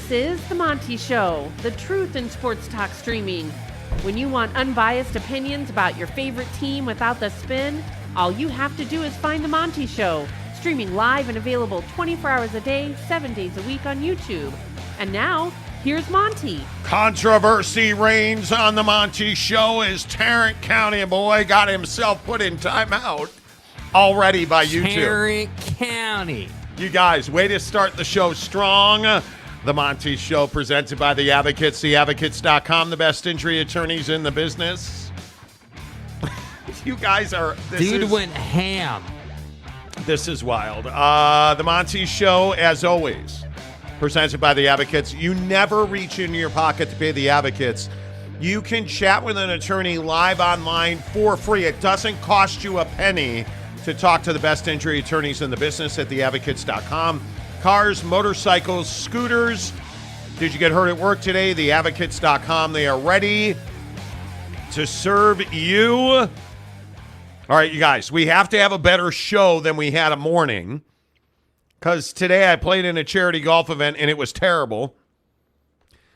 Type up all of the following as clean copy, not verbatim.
This is The Monty Show, the truth in sports talk streaming. When you want unbiased opinions about your favorite team without the spin, all you have to do is find The Monty Show, streaming live and available 24 hours a day, 7 days a week on YouTube. And now, here's Monty. Controversy reigns on The Monty Show as Tarrant County boy got himself put in timeout already by YouTube. Tarrant County. You guys, way to start the show strong. The Monty Show presented by The Advocates, theadvocates.com, the best injury attorneys in the business. You guys are... Dude went ham. This is wild. The Monty Show, as always, presented by The Advocates. You never reach into your pocket to pay The Advocates. You can chat with an attorney live online for free. It doesn't cost you a penny to talk to the best injury attorneys in the business at theadvocates.com. Cars, motorcycles, scooters. Did you get hurt at work today? Theadvocates.com. They are ready to serve you. All right, you guys, we have to have a better show than we had a morning because today I played in a charity golf event and it was terrible.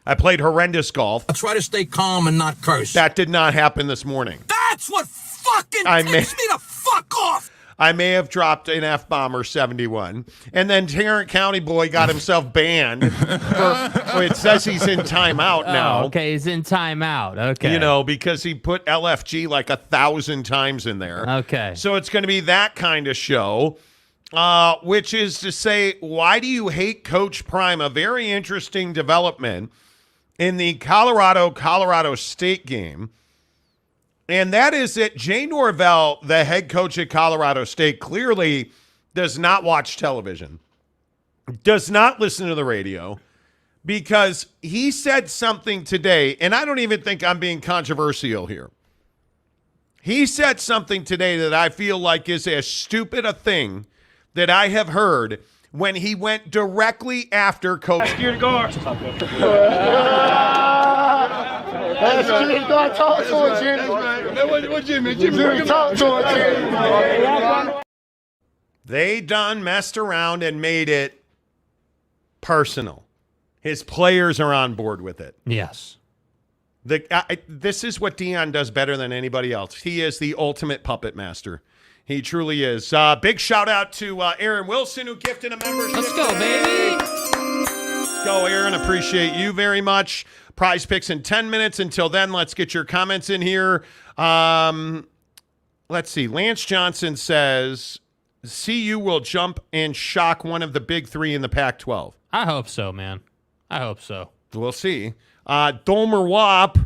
I played horrendous golf. I try to stay calm and not curse. That did not happen this morning. That's what fucking ticks me to fuck off. I may have dropped an F-bomb or 71. And then Tarrant County boy got himself banned. It says he's in timeout now. Oh, okay, he's in timeout. Okay. You know, because he put LFG like 1,000 times in there. Okay. So it's going to be that kind of show, which is to say, why do you hate Coach Prime? A very interesting development in the Colorado State game. And that is that Jay Norvell, the head coach at Colorado State, clearly does not watch television, does not listen to the radio, because he said something today, and I don't even think I'm being controversial here. He said something today that I feel like is as stupid a thing that I have heard when he went directly after Coach. Security guard. That's Jimmy. Go talk to him, Jimmy. What Jimmy? Jimmy, talk to him, Jimmy. They done messed around and made it personal. His players are on board with it. Yes. This is what Deion does better than anybody else. He is the ultimate puppet master. He truly is. Big shout out to Aaron Wilson, who gifted a membership. Let's go, baby. Let's go, Aaron. Appreciate you very much. Prize picks in 10 minutes. Until then, let's get your comments in here. Let's see. Lance Johnson says, CU will jump and shock one of the big three in the Pac-12. I hope so, man. I hope so. We'll see. Dolmer Wop,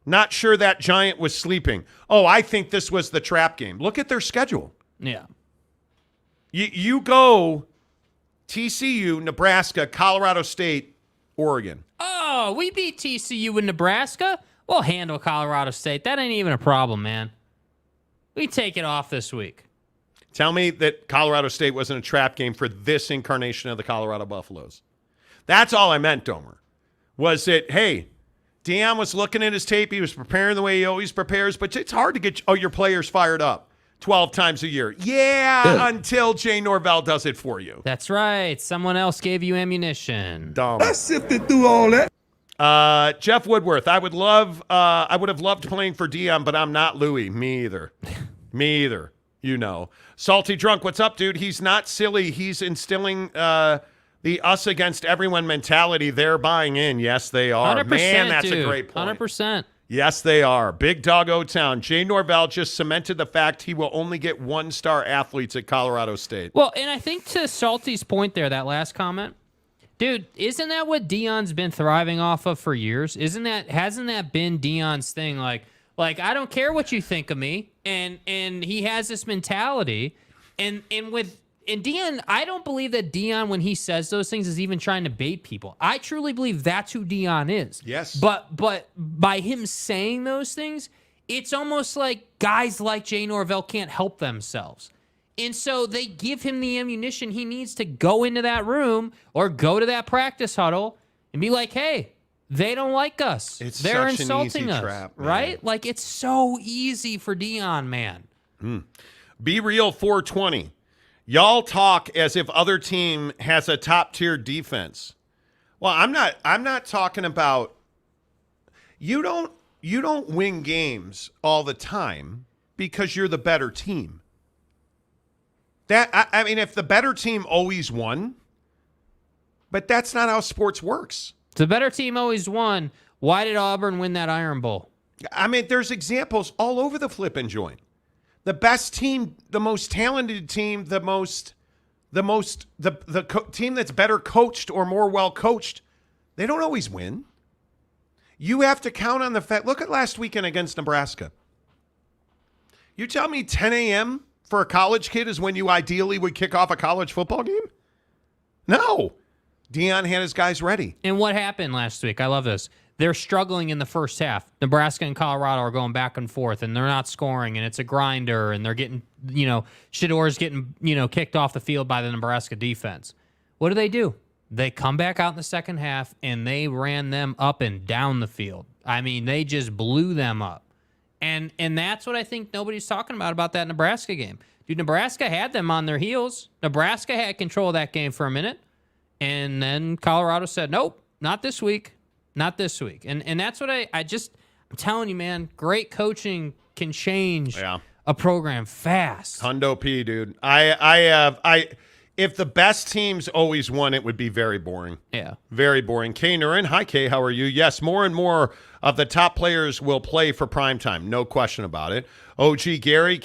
not sure that Giant was sleeping. Oh, I think this was the trap game. Look at their schedule. Yeah. You go TCU, Nebraska, Colorado State, Oregon. Oh, we beat TCU in Nebraska. We'll handle Colorado State. That ain't even a problem, man. We take it off this week. Tell me that Colorado State wasn't a trap game for this incarnation of the Colorado Buffaloes. That's all I meant, Domer. Was that, hey, Deion was looking at his tape. He was preparing the way he always prepares, but it's hard to get your players fired up 12 times a year. Yeah, until Jay Norvell does it for you. That's right. Someone else gave you ammunition. Dumb. I sifted through all that. Jeff Woodworth, I would have loved playing for Deion, but I'm not Louis. Me either. Me either. You know. Salty Drunk, what's up, dude? He's not silly. He's instilling the us against everyone mentality. They're buying in. Yes, they are. 100%, Man, that's dude. a great point. 100%. Yes, they are. Big Dog O-Town. Jay Norvell just cemented the fact he will only get one-star athletes at Colorado State. Well, and I think to Salty's point there, that last comment, dude, isn't that what Deion's been thriving off of for years? Hasn't that been Deion's thing? Like I don't care what you think of me, and he has this mentality, and Deion, I don't believe that Deion, when he says those things, is even trying to bait people. I truly believe that's who Deion is. Yes. But by him saying those things, it's almost like guys like Jay Norvell can't help themselves. And so they give him the ammunition he needs to go into that room or go to that practice huddle and be like, hey, they don't like us. They're such insulting an easy us. trap, man. Right? Like, it's so easy for Deion, man. Be Real 420. Y'all talk as if other team has a top-tier defense. Well, I'm not talking about you don't win games all the time because you're the better team. I mean, if the better team always won, but that's not how sports works. The better team always won. Why did Auburn win that Iron Bowl? I mean, there's examples all over the flipping joint. The best team, the most talented team, the team that's better coached or more well coached, they don't always win. You have to count on the fact. Look at last weekend against Nebraska. You tell me 10 a.m. for a college kid is when you ideally would kick off a college football game? No. Deion had his guys ready. And what happened last week? I love this. They're struggling in the first half. Nebraska and Colorado are going back and forth, and they're not scoring, and it's a grinder, and they're getting, Shador's getting, kicked off the field by the Nebraska defense. What do? They come back out in the second half, and they ran them up and down the field. I mean, they just blew them up. And that's what I think nobody's talking about that Nebraska game. Dude, Nebraska had them on their heels. Nebraska had control of that game for a minute, and then Colorado said, nope, not this week. Not this week. And that's what I'm telling you, man, great coaching can change a program fast. Hundo P, dude. If the best teams always won, it would be very boring. Yeah. Very boring. Kay Nurin. Hi, Kay. How are you? Yes, more and more of the top players will play for primetime. No question about it. OG Gary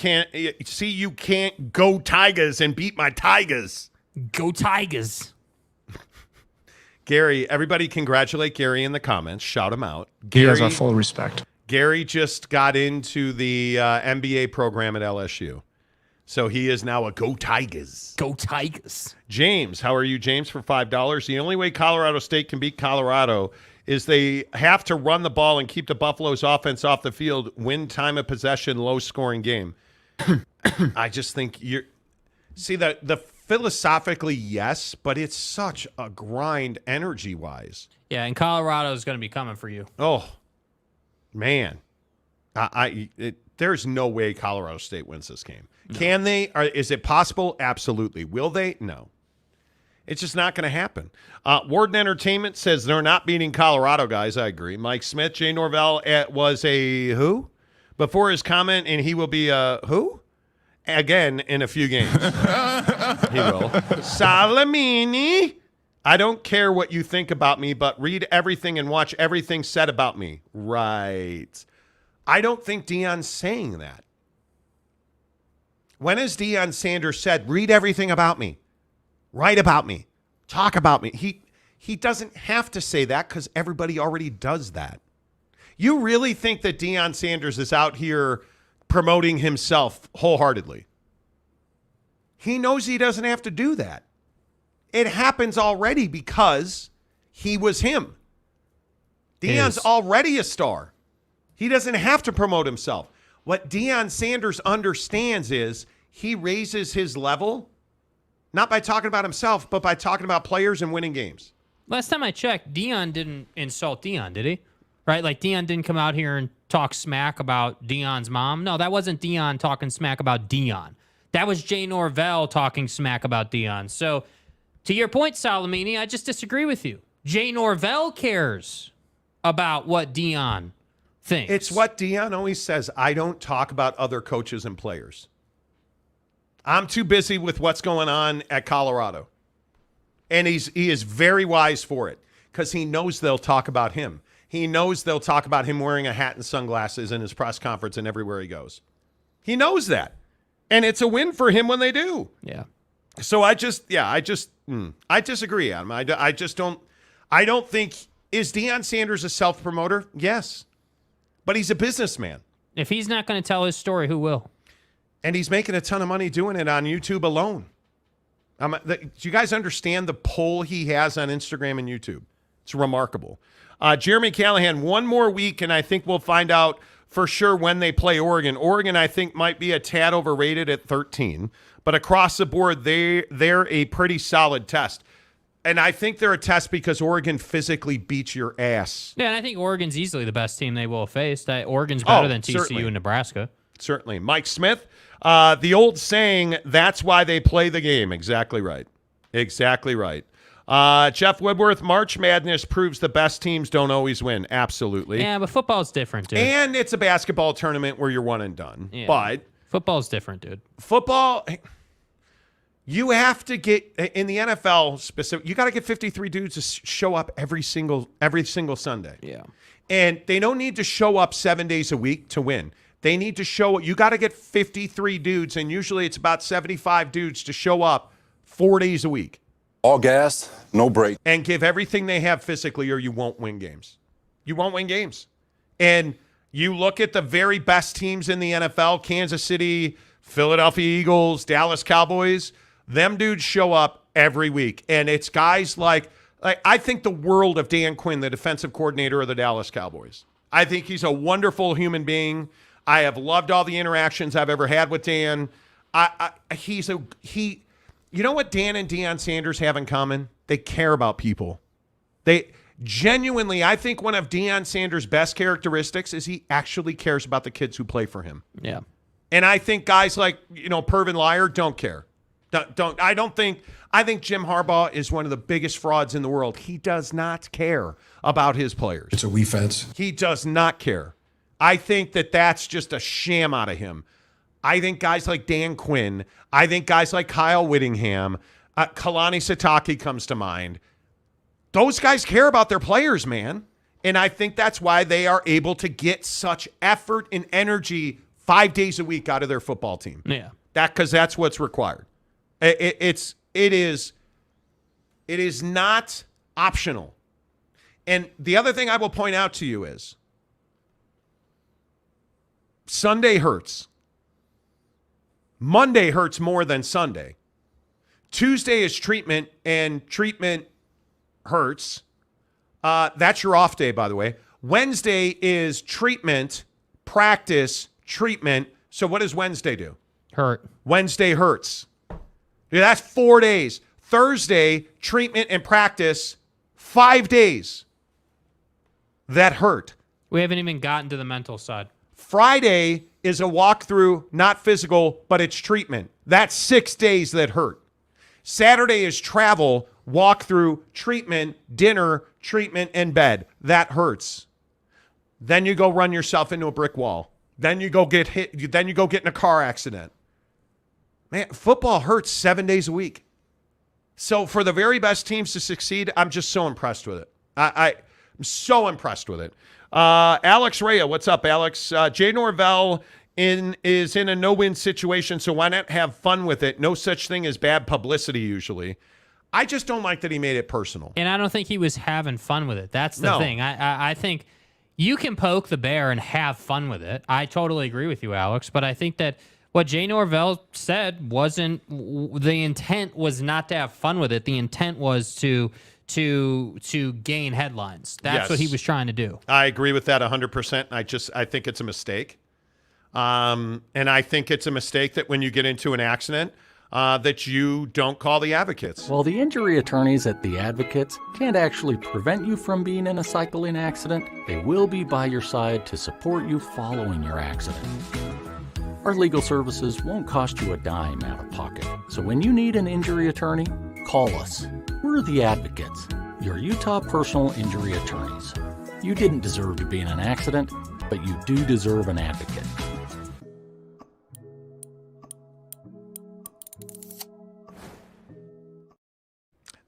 you can't go Tigers and beat my Tigers. Go Tigers. Gary, everybody congratulate Gary in the comments. Shout him out. He has our full respect. Gary just got into the MBA program at LSU. So he is now a Go Tigers. Go Tigers. James, how are you, James, for $5? The only way Colorado State can beat Colorado is they have to run the ball and keep the Buffalo's offense off the field, win time of possession, low-scoring game. I just think the philosophically, yes, but it's such a grind energy-wise. Yeah, and Colorado is going to be coming for you. Oh, man. There's no way Colorado State wins this game. No. Can they? Is it possible? Absolutely. Will they? No. It's just not going to happen. Warden Entertainment says they're not beating Colorado, guys. I agree. Mike Smith, Jay Norvell was a who? Before his comment, and he will be a who? Again in a few games. He will. Salamini. I don't care what you think about me, but read everything and watch everything said about me. Right. I don't think Deion's saying that. When has Deion Sanders said, read everything about me, write about me, talk about me? He doesn't have to say that because everybody already does that. You really think that Deion Sanders is out here promoting himself wholeheartedly? He knows he doesn't have to do that. It happens already because he was him. Deion's already a star. He doesn't have to promote himself. What Deion Sanders understands is he raises his level, not by talking about himself, but by talking about players and winning games. Last time I checked, Deion didn't insult Deion, did he? Right? Like Deion didn't come out here and talk smack about Deion's mom. No, that wasn't Deion talking smack about Deion. That was Jay Norvell talking smack about Deion. So to your point, Salamini, I just disagree with you. Jay Norvell cares about what Deion thinks. It's what Deion always says. I don't talk about other coaches and players. I'm too busy with what's going on at Colorado. And he is very wise for it because he knows they'll talk about him. He knows they'll talk about him wearing a hat and sunglasses in his press conference and everywhere he goes. He knows that. And it's a win for him when they do. Yeah. So I disagree, Adam. I don't think, is Deion Sanders a self-promoter? Yes. But he's a businessman. If he's not going to tell his story, who will? And he's making a ton of money doing it on YouTube alone. Do you guys understand the pull he has on Instagram and YouTube? It's remarkable. Jeremy Callahan, one more week, and I think we'll find out for sure when they play Oregon. Oregon, I think, might be a tad overrated at 13. But across the board, they're a pretty solid test. And I think they're a test because Oregon physically beats your ass. Yeah, and I think Oregon's easily the best team they will have faced. Oregon's better than TCU certainly. and Nebraska. Certainly. Mike Smith, the old saying, that's why they play the game. Exactly right. Exactly right. Jeff Woodworth, March Madness proves the best teams don't always win. Absolutely. Yeah, but football's different, dude. And it's a basketball tournament where you're one and done. Yeah. But football's different, dude. Football, you have to get, in the NFL specific, you got to get 53 dudes to show up every single Sunday. Yeah. And they don't need to show up 7 days a week to win. They need to show, you got to get 53 dudes, and usually it's about 75 dudes to show up 4 days a week. All gas, no break. And give everything they have physically, or you won't win games. You won't win games. And you look at the very best teams in the NFL, Kansas City, Philadelphia Eagles, Dallas Cowboys, them dudes show up every week. And it's guys like I think the world of Dan Quinn, the defensive coordinator of the Dallas Cowboys. I think he's a wonderful human being. I have loved all the interactions I've ever had with Dan. You know what Dan and Deion Sanders have in common? They care about people. They genuinely, I think one of Deion Sanders' best characteristics is he actually cares about the kids who play for him. Yeah. And I think guys like, Pervin Liar don't care. I think Jim Harbaugh is one of the biggest frauds in the world. He does not care about his players. It's a wee fence. He does not care. I think that's just a sham out of him. I think guys like Dan Quinn, I think guys like Kyle Whittingham, Kalani Sitake comes to mind. Those guys care about their players, man. And I think that's why they are able to get such effort and energy 5 days a week out of their football team. Yeah. Because that's what's required. It is not optional. And the other thing I will point out to you is Sunday hurts. Monday hurts more than Sunday. Tuesday is treatment, and treatment hurts. That's your off day, by the way. Wednesday is treatment, practice, treatment. So what does Wednesday do? Hurt. Wednesday hurts. Yeah, that's 4 days. Thursday, treatment and practice, 5 days. That hurt. We haven't even gotten to the mental side. Friday is a walkthrough, not physical, but it's treatment. That's 6 days that hurt. Saturday is travel, walkthrough, treatment, dinner, treatment, and bed. That hurts. Then you go run yourself into a brick wall. Then you go get hit. Then you go get in a car accident. Man, football hurts 7 days a week. So for the very best teams to succeed, I'm just so impressed with it. I'm so impressed with it. Alex Rea, what's up, Alex? Jay Norvell is in a no-win situation, so why not have fun with it? No such thing as bad publicity usually. I just don't like that he made it personal. And I don't think he was having fun with it. That's the thing. I think you can poke the bear and have fun with it. I totally agree with you, Alex, but I think that what Jay Norvell said wasn't the intent was not to have fun with it. The intent was to gain headlines. That's what he was trying to do. I agree with that 100%. I think it's a mistake. And I think it's a mistake that when you get into an accident, that you don't call the advocates. Well, the injury attorneys at the Advocates can't actually prevent you from being in a cycling accident. They will be by your side to support you following your accident. Our legal services won't cost you a dime out of pocket. So when you need an injury attorney, call us. We're the Advocates, your Utah personal injury attorneys. You didn't deserve to be in an accident, but you do deserve an advocate.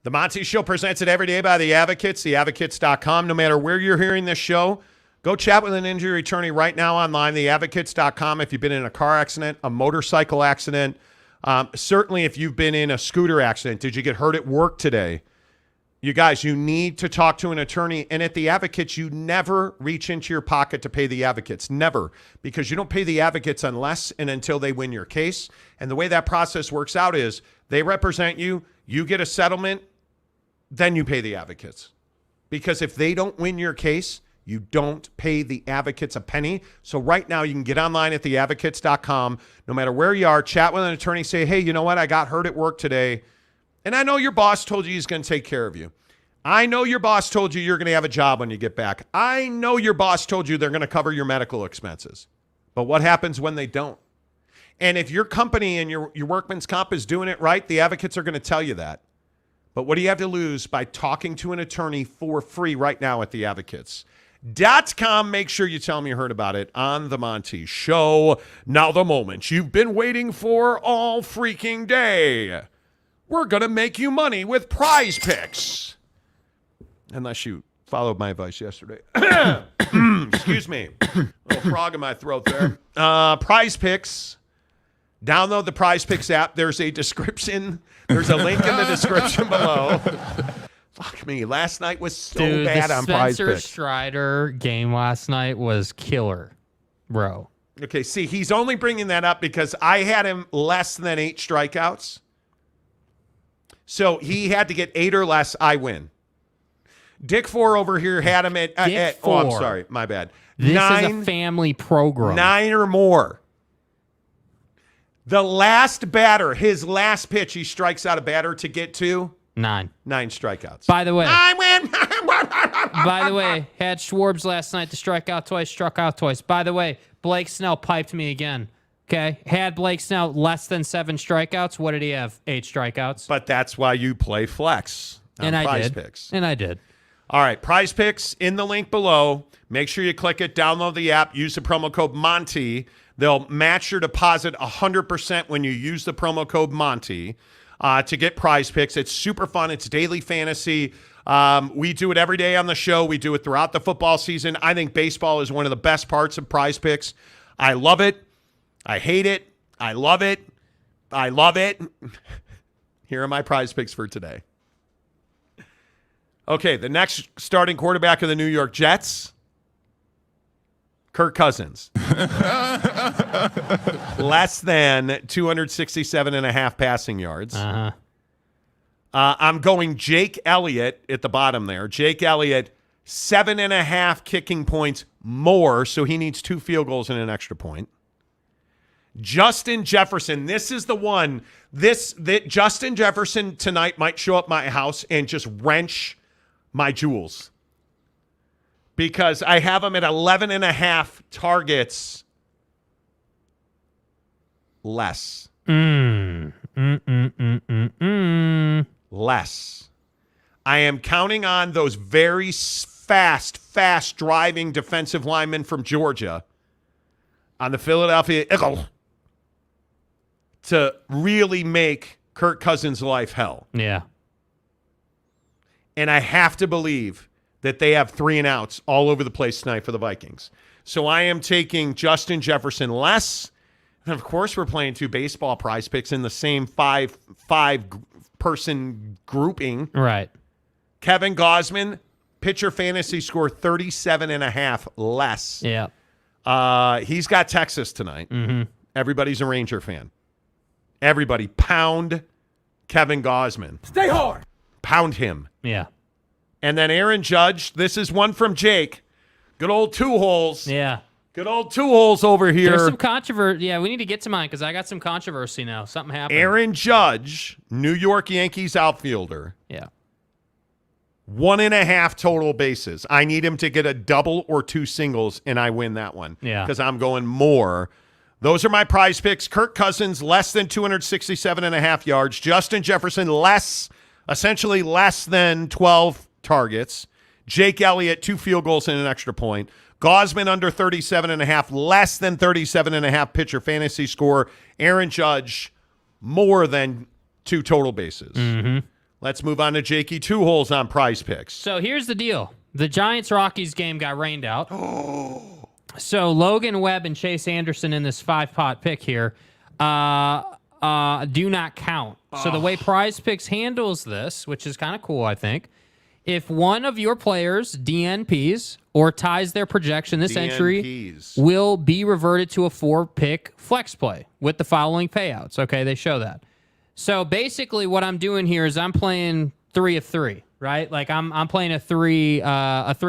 The Monty Show presents it every day by The Advocates, theadvocates.com. No matter where you're hearing this show, go chat with an injury attorney right now online, theadvocates.com. If you've been in a car accident, a motorcycle accident, certainly if you've been in a scooter accident, did you get hurt at work today? You guys, you need to talk to an attorney. And at The Advocates, you never reach into your pocket to pay the advocates. Never. Because you don't pay the advocates unless and until they win your case. And the way that process works out is they represent you, you get a settlement, then you pay the advocates. Because if they don't win your case, you don't pay the advocates a penny. So right now you can get online at theadvocates.com. No matter where you are, chat with an attorney, say, hey, you know what? I got hurt at work today. And I know your boss told you he's going to take care of you. I know your boss told you you're going to have a job when you get back. I know your boss told you they're going to cover your medical expenses. But what happens when they don't? And if your company and your workman's comp is doing it right, the advocates are going to tell you that. But what do you have to lose by talking to an attorney for free right now at theadvocates.com? Make sure you tell me you heard about it on The Monty Show. Now the moment you've been waiting for all freaking day. We're going to make you money with Prize Picks. Unless you followed my advice yesterday. Excuse me. A little frog in my throat there. Prize Picks. Download the Prize Picks app. There's a description. There's a link in the description below. Fuck me. Last night was so bad on Prize Spencer Picks. Strider game last night was killer, bro. Okay, see, he's only bringing that up because I had him less than 8 strikeouts. So he had to get 8 or less. I win. Dick 4 over here had him at oh, I'm sorry. My bad. This 9, is a family program. 9 or more. The last batter, his last pitch, he strikes out a batter to get to 9 strikeouts. By the way, I win. By the way, had Schwarbs last night to strike out twice, struck out twice. By the way, Blake Snell piped me again. Okay, had Blake Snell less than 7 strikeouts. What did he have? 8 strikeouts. But that's why you play flex on Prize Picks. And I did. All right, Prize Picks in the link below. Make sure you click it, download the app, use the promo code Monty. They'll match your deposit 100% when you use the promo code Monty to get Prize Picks. It's super fun. It's daily fantasy. We do it every day on the show. We do it throughout the football season. I think baseball is one of the best parts of Prize Picks. I love it. I hate it. I love it. I love it. Here are my Prize Picks for today. Okay, the next starting quarterback of the New York Jets, Kirk Cousins. Less than 267.5 passing yards. I'm going Jake Elliott at the bottom there. Jake Elliott, 7.5 kicking points more, so he needs 2 field goals and an extra point. Justin Jefferson, this is the one. That Justin Jefferson tonight might show up my house and just wrench my jewels. Because I have him at 11.5 targets less. Less. I am counting on those very fast driving defensive linemen from Georgia on the Philadelphia Eagles to really make Kirk Cousins' life hell. Yeah. And I have to believe that they have 3 and outs all over the place tonight for the Vikings. So I am taking Justin Jefferson less. And of course, we're playing 2 baseball Prize Picks in the same five-person grouping. Right. Kevin Gausman, pitcher fantasy score 37.5 less. Yeah. He's got Texas tonight. Mm-hmm. Everybody's a Ranger fan. Everybody pound Kevin Gausman. Stay hard. Pound him. Yeah. And then Aaron Judge. This is one from Jake. Good old 2 holes. Yeah. Good old 2 holes over here. There's some controversy. Yeah, we need to get to mine because I got some controversy now. Something happened. Aaron Judge, New York Yankees outfielder. Yeah. 1.5 total bases. I need him to get a double or 2 singles, and I win that one. Yeah. Because I'm going more. Those are my Prize Picks. Kirk Cousins, less than 267.5 yards. Justin Jefferson, essentially less than 12 targets. Jake Elliott, 2 field goals and an extra point. Gausman under 37.5, less than 37.5 pitcher fantasy score. Aaron Judge, more than 2 total bases. Mm-hmm. Let's move on to Jakey 2 holes on Prize Picks. So here's the deal. The Giants-Rockies game got rained out. So Logan Webb and Chase Anderson in this 5-pot pick here do not count. So the way Prize Picks handles this, which is kind of cool, I think, if one of your players DNPs or ties their projection this entry will be reverted to a 4-pick flex play with the following payouts. Okay, they show that. So basically what I'm doing here is I'm playing 3 of 3, right? Like I'm playing a 3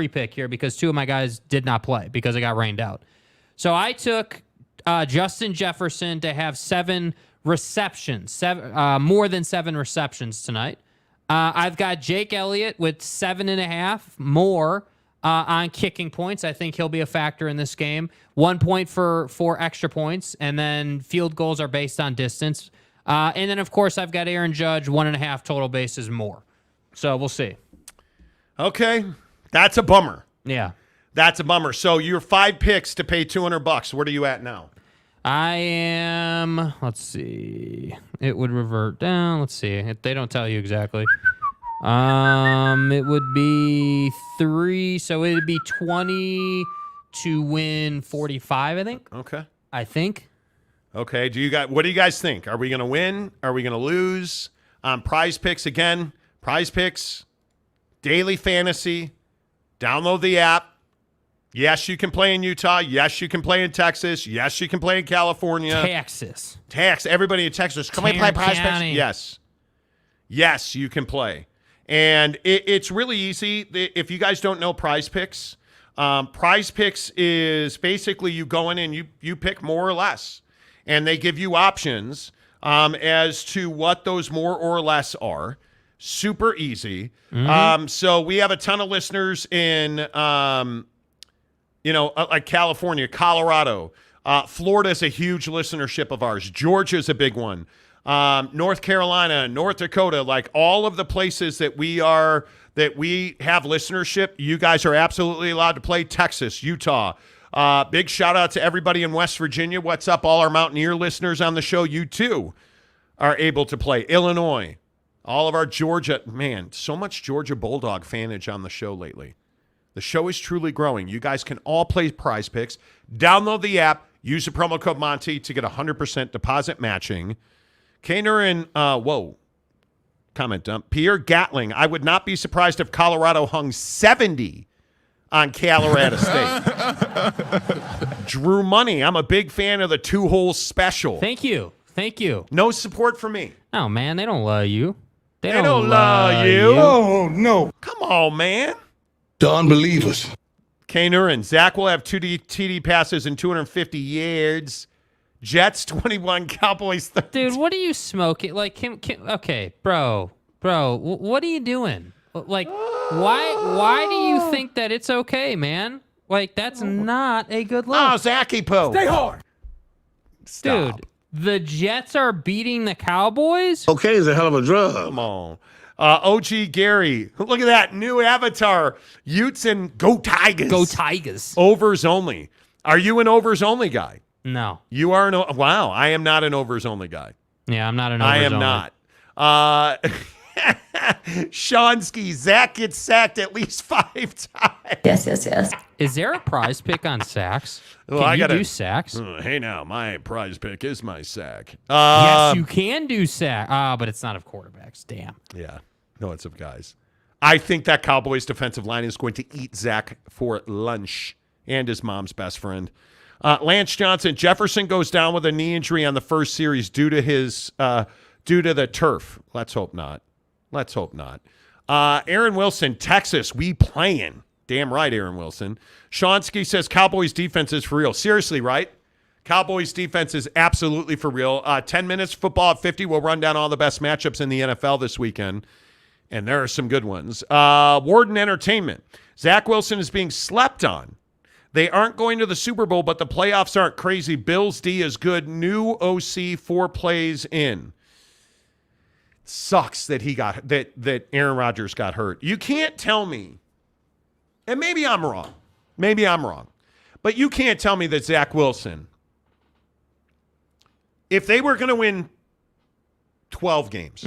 pick here because 2 of my guys did not play because it got rained out. So I took Justin Jefferson to have 7 receptions, more than 7 receptions tonight. I've got Jake Elliott with 7.5 more on kicking points. I think he'll be a factor in this game. 1 point for 4 extra points, and then field goals are based on distance. And then, of course, I've got Aaron Judge, 1.5 total bases more. So we'll see. Okay. That's a bummer. Yeah. That's a bummer. So you're 5 picks to pay $200. What are you at now? I am, let's see. It would revert down. Let's see. They don't tell you exactly. It would be 3, so it would be 20 to win 45, I think. Okay. I think. Okay. What do you guys think? Are we going to win? Are we going to lose? Prize Picks again. Prize Picks, daily fantasy. Download the app. Yes, you can play in Utah. Yes, you can play in Texas. Yes, you can play in California. Texas. Everybody in Texas. Can we play Prize Picks? Yes. Yes, you can play. And it's really easy. If you guys don't know Prize Picks is basically you go in and you pick more or less. And they give you options as to what those more or less are. Super easy. Mm-hmm. So we have a ton of listeners in, like California, Colorado. Florida's a huge listenership of ours. Georgia's a big one. North Carolina, North Dakota, like all of the places that we have listenership, you guys are absolutely allowed to play. Texas, Utah. Big shout out to everybody in West Virginia. What's up, all our Mountaineer listeners on the show? You too are able to play. Illinois, all of our Georgia. Man, so much Georgia Bulldog fanage on the show lately. The show is truly growing. You guys can all play Prize Picks. Download the app. Use the promo code Monty to get 100% deposit matching. Kaner and, comment dump. Pierre Gatling, I would not be surprised if Colorado hung 70 on Colorado State. Drew Money, I'm a big fan of the 2-hole special. Thank you. No support for me. Oh, man, they don't love you. They don't love you. Oh, no. Come on, man. The unbelievers. Kaner and Zach will have 2 TD passes and 250 yards. Jets 21, Cowboys 13. Dude, what are you smoking? Like, okay, bro, what are you doing? Like, why do you think that it's okay, man? Like, that's not a good look. Oh, Zachy Poe. Stay hard. Stop. Dude, the Jets are beating the Cowboys? Okay is a hell of a drug. Come on. OG Gary, look at that new avatar. Utes and Go Tigers. Go Tigers. Overs only. Are you an overs only guy? No. You are wow. I am not an overs only guy. Yeah, I'm not an overs only. I am not. Shonsky, Zach gets sacked at least 5 times. Yes. Is there a prize pick on sacks? Well, Can you do sacks? Hey, now, my prize pick is my sack. Yes, you can do sack. But it's not of quarterbacks. Damn. Yeah. No, it's of guys. I think that Cowboys defensive line is going to eat Zach for lunch and his mom's best friend. Lance Johnson, Jefferson goes down with a knee injury on the first series due to the turf. Let's hope not. Aaron Wilson, Texas, we playing. Damn right, Aaron Wilson. Shonsky says Cowboys defense is for real. Seriously, right? Cowboys defense is absolutely for real. 10 minutes, football at 50. We'll run down all the best matchups in the NFL this weekend. And there are some good ones. Warden Entertainment. Zach Wilson is being slept on. They aren't going to the Super Bowl, but the playoffs aren't crazy. Bills D is good. New OC 4 plays in. Sucks that that Aaron Rodgers got hurt. You can't tell me, and maybe I'm wrong, but you can't tell me that Zach Wilson, if they were going to win 12 games,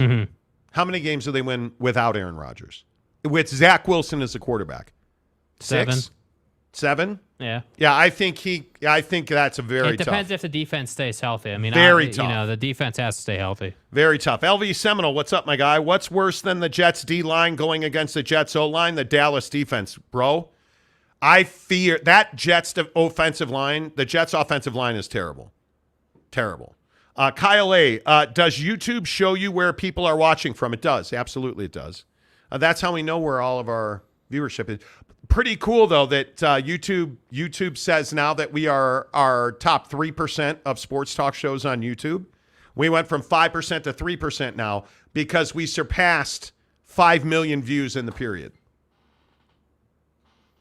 how many games do they win without Aaron Rodgers? With Zach Wilson as the quarterback? 6? 7? Yeah. Yeah, I think that's a very tough. It depends if the defense stays healthy. I mean, very tough. You know, the defense has to stay healthy. Very tough. LV Seminole, what's up, my guy? What's worse than the Jets D-line going against the Jets O-line? The Dallas defense, bro. I fear that Jets offensive line, the Jets offensive line is terrible. Terrible. Kyle A., does YouTube show you where people are watching from? It does. Absolutely it does. That's how we know where all of our viewership is. Pretty cool, though, that YouTube says now that we are our top 3% of sports talk shows on YouTube. We went from 5% to 3% now because we surpassed 5 million views in the period.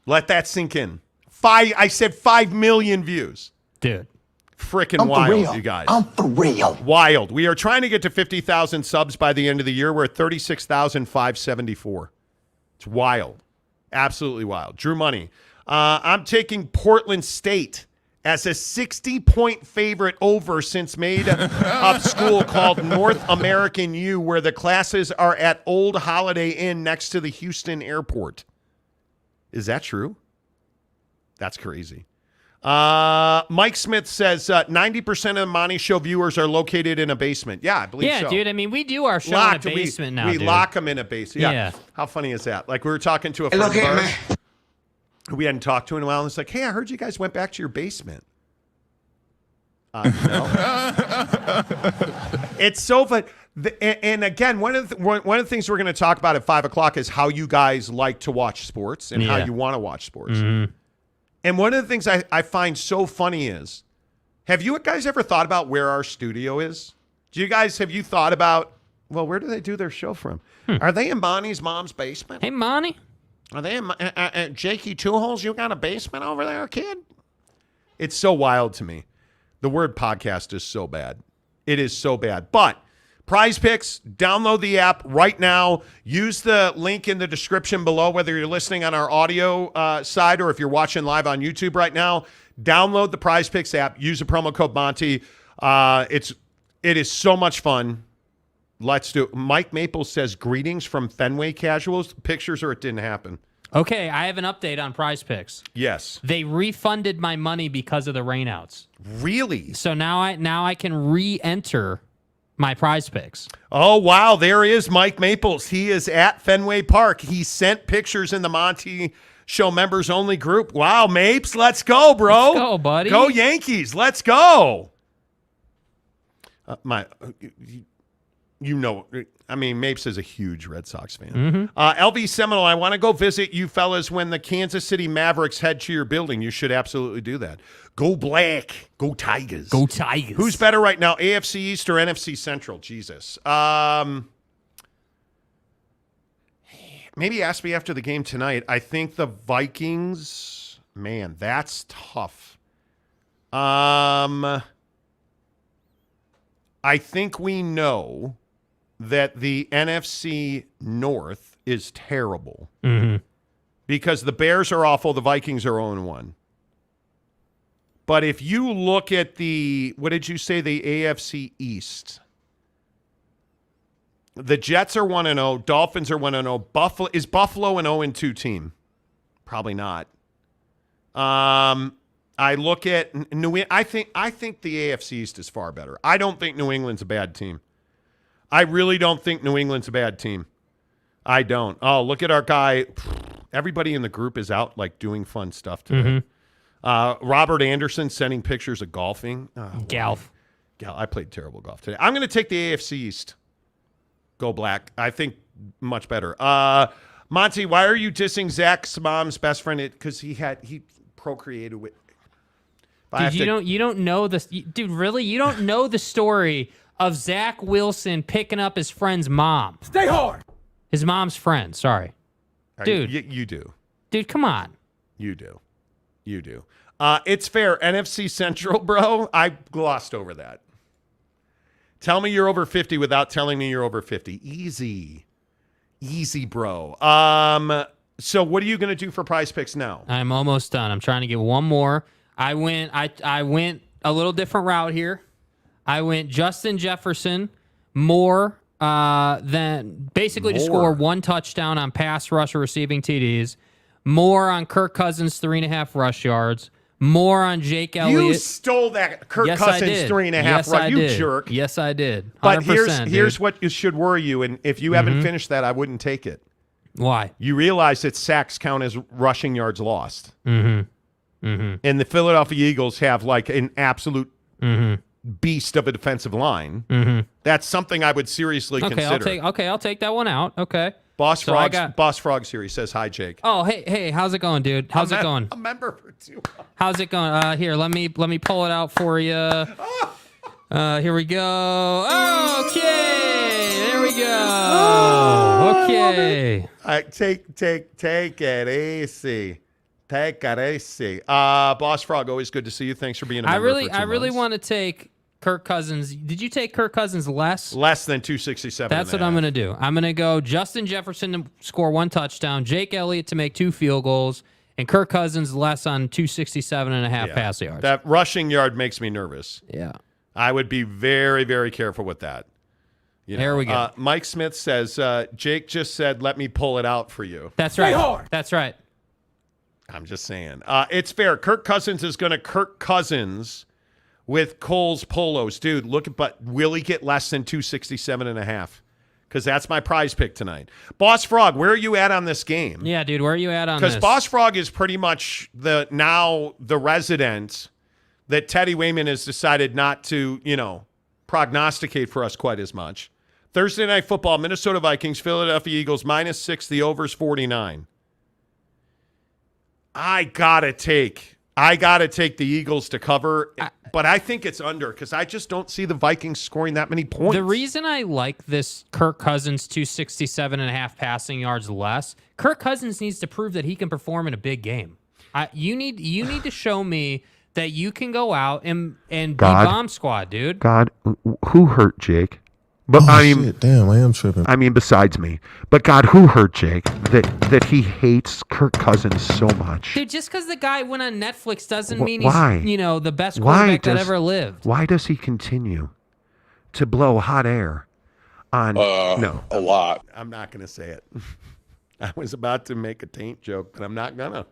Let that sink in. I said 5 million views. Dude. Freaking wild, you guys. I'm for real. Wild. We are trying to get to 50,000 subs by the end of the year. We're at 36,574. It's wild. Absolutely wild. Drew Money. I'm taking Portland State as a 60-point favorite over since made-up school called North American U, where the classes are at Old Holiday Inn next to the Houston airport. Is that true? That's crazy. Mike Smith says 90% of the Monty Show viewers are located in a basement. Yeah, I believe so. Yeah, dude. I mean, we do our show Locked. in a basement now, we dude. lock them in a basement. Yeah. Yeah. How funny is that? Like, we were talking to a friend of ours who we hadn't talked to in a while, and it's like, hey, I heard you guys went back to your basement. No. It's so fun. And again, one of the things we're going to talk about at 5 o'clock is how you guys like to watch sports and how you want to watch sports. Mm-hmm. And one of the things I find so funny is, have you guys ever thought about where our studio is? Have you thought about, well, where do they do their show from? Are they in Bonnie's mom's basement? Hey, Monty. Are they in Jakey Two Holes? You got a basement over there, kid? It's so wild to me. The word podcast is so bad. It is so bad. But Prize Picks, download the app right now. Use the link in the description below, whether you're listening on our audio side or if you're watching live on YouTube right now. Download the Prize Picks app. Use the promo code Monty. It is so much fun. Let's do it. Mike Maples says, greetings from Fenway Casuals. Pictures or it didn't happen. Okay, I have an update on Prize Picks. Yes. They refunded my money because of the rainouts. Really? So now I can re-enter my Prize Picks. Oh, wow. There is Mike Maples. He is at Fenway Park. He sent pictures in the Monty Show members only group. Wow, Mapes, let's go, bro. Let's go, buddy. Go Yankees. Let's go. Mapes is a huge Red Sox fan. Mm-hmm. LV Seminole, I want to go visit you fellas when the Kansas City Mavericks head to your building. You should absolutely do that. Go Black. Go Tigers. Go Tigers. Who's better right now, AFC East or NFC Central? Jesus. Maybe ask me after the game tonight. I think the Vikings, man, that's tough. I think we know that the NFC North is terrible because the Bears are awful, the Vikings are 0-1. But if you look at the AFC East, the Jets are 1-0, Dolphins are 1-0. Is Buffalo an 0-2 team? Probably not. I look at I think the AFC East is far better. I don't think New England's a bad team. I really don't think New England's a bad team. I don't. Oh, look at our guy. Everybody in the group is out like doing fun stuff today. Robert Anderson sending pictures of golfing. Golf. I played terrible golf today. I'm going to take the AFC East. Go Black. I think much better. Monty, why are you dissing Zach's mom's best friend? Because he procreated with. Dude, you don't know this. Dude, really? You don't know the story of Zach Wilson picking up his friend's mom. Stay hard. His mom's friend. Sorry. Dude. You do. Dude, come on. You do. It's fair. NFC Central, bro. I glossed over that. Tell me you're over 50 without telling me you're over 50. Easy, bro. So what are you going to do for Prize Picks now? I'm almost done. I'm trying to get one more. I went a little different route here. I went Justin Jefferson more than basically to score one touchdown on pass rush or receiving TDs. More on Kirk Cousins 3.5 rush yards. More on Jake Elliott. You stole that Kirk Cousins 3.5 rush. You jerk. Yes, I did. 100%, but here's what should worry you, and if you haven't finished that, I wouldn't take it. Why? You realize that sacks count as rushing yards lost. And the Philadelphia Eagles have like an absolute beast of a defensive line. That's something I would seriously consider. I'll take that one out. Okay. Boss Frogs here. He says, hi, Jake. Oh, hey, how's it going, dude? How's it going? A member for 2 months. How's it going? Here, let me pull it out for you. Here we go. Okay, there we go. Okay. Take it easy. Te carece. Boss Frog, always good to see you. Thanks for being a member for 2 I really months. want to take Kirk Cousins. Did you take Kirk Cousins less? Less than 267. That's what I'm going to do. I'm going to go Justin Jefferson to score 1 touchdown, Jake Elliott to make 2 field goals, and Kirk Cousins less on 267.5 pass yards. That rushing yard makes me nervous. Yeah. I would be very, very careful with that. There we go. Mike Smith says, Jake just said, let me pull it out for you. That's right. That's right. I'm just saying. It's fair. Kirk Cousins is going to Kirk Cousins with Cole's polos. Dude, but will he get less than 267.5? Because that's my prize pick tonight. Boss Frog, where are you at on this game? Yeah, dude, where are you at on this? Because Boss Frog is pretty much the resident that Teddy Wayman has decided not to, prognosticate for us quite as much. Thursday Night Football, Minnesota Vikings, Philadelphia Eagles, -6. The over's 49. I gotta take the Eagles to cover, but I think it's under because I just don't see the Vikings scoring that many points. The reason I like this Kirk Cousins 267.5 passing yards less, Kirk Cousins needs to prove that he can perform in a big game. You need to show me that you can go out and be bomb squad, dude. God, who hurt Jake? But shit, damn, I am tripping. I mean, besides me. But God, who hurt Jake that he hates Kirk Cousins so much? Dude, just because the guy went on Netflix doesn't mean why? He's, the best quarterback that ever lived. Why does he continue to blow hot air on? No, A lot. I'm not going to say it. I was about to make a taint joke, but I'm not going to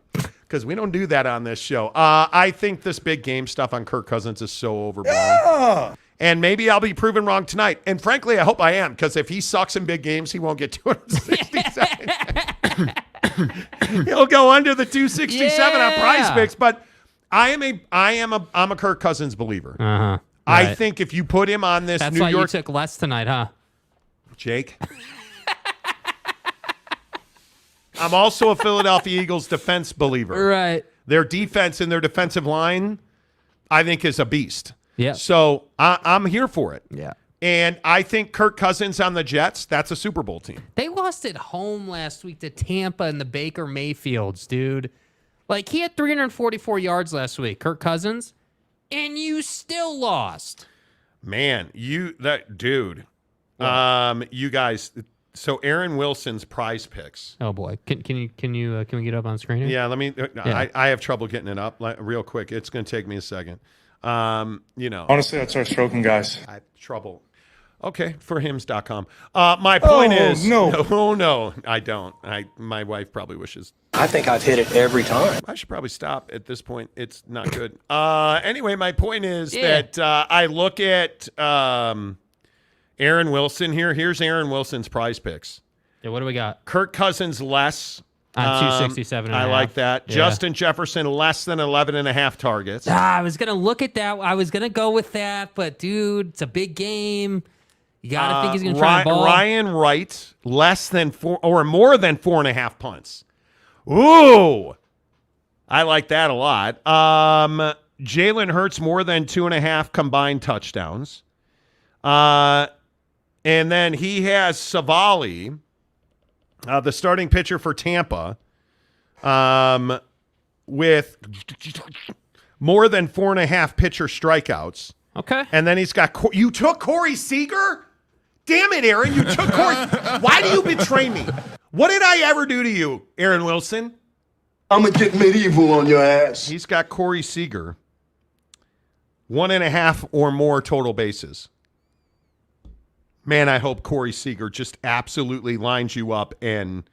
because we don't do that on this show. I think this big game stuff on Kirk Cousins is so overblown. Yeah! And maybe I'll be proven wrong tonight. And frankly, I hope I am, because if he sucks in big games, he won't get 267. He'll go under the 267 on Prize Picks. But I'm a Kirk Cousins believer. Uh-huh. I think if you put him on this That's New why York, you took less tonight, huh? Jake. I'm also a Philadelphia Eagles defense believer. Right. Their defense and their defensive line, I think, is a beast. Yeah. So I'm here for it. Yeah. And I think Kirk Cousins on the Jets, that's a Super Bowl team. They lost at home last week to Tampa and the Baker Mayfields, dude. Like, he had 344 yards last week, Kirk Cousins, and you still lost. Man, you guys. So Aaron Wilson's Prize Picks. Oh boy, can we get up on screen here? Yeah, let me. I have trouble getting it up real quick. It's going to take me a second. Honestly, I'd start stroking guys. I have trouble. Okay, for hims.com. My point is, no, I don't. My wife probably wishes. I think I've hit it every time. I should probably stop at this point. It's not good. Anyway, my point is that I look at Aaron Wilson here. Here's Aaron Wilson's Prize Picks. Yeah, what do we got? Kirk Cousins less. On 267 I like that. Yeah. Justin Jefferson less than 11.5 targets. I was going to look at that. I was going to go with that, but dude, it's a big game. You got to think he's going to try and ball. Ryan Wright less than 4 or more than 4.5 punts. Ooh. I like that a lot. Jalen Hurts more than 2.5 combined touchdowns. And then he has Savali, the starting pitcher for Tampa, with more than 4.5 pitcher strikeouts. Okay. And then he's got you took Corey Seager? Damn it, Aaron. You took Corey. Why do you betray me? What did I ever do to you, Aaron Wilson? I'm going to get medieval on your ass. He's got Corey Seager. 1.5 or more total bases. Man, I hope Corey Seager just absolutely lines you up and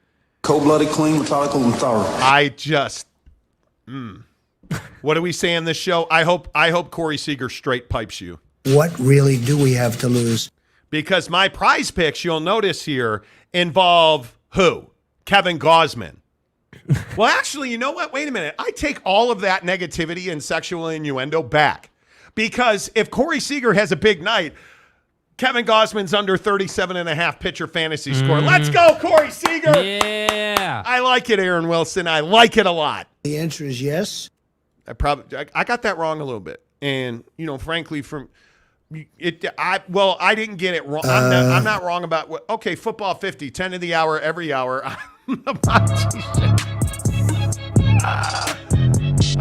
Cold-blooded, clean, methodical, and thorough. I just What do we say on this show? I hope Corey Seager straight pipes you. What really do we have to lose? Because my Prize Picks, you'll notice here, involve who? Kevin Gosman. Well, actually, you know what? Wait a minute. I take all of that negativity and sexual innuendo back. Because if Corey Seager has a big night, Kevin Gosman's under 37.5 pitcher fantasy score. Let's go, Corey Seager. Yeah. I like it, Aaron Wilson. I like it a lot. The answer is yes. I got that wrong a little bit. And, frankly, I didn't get it wrong. I'm not wrong about what. Okay, football 50, 10 to the hour, every hour.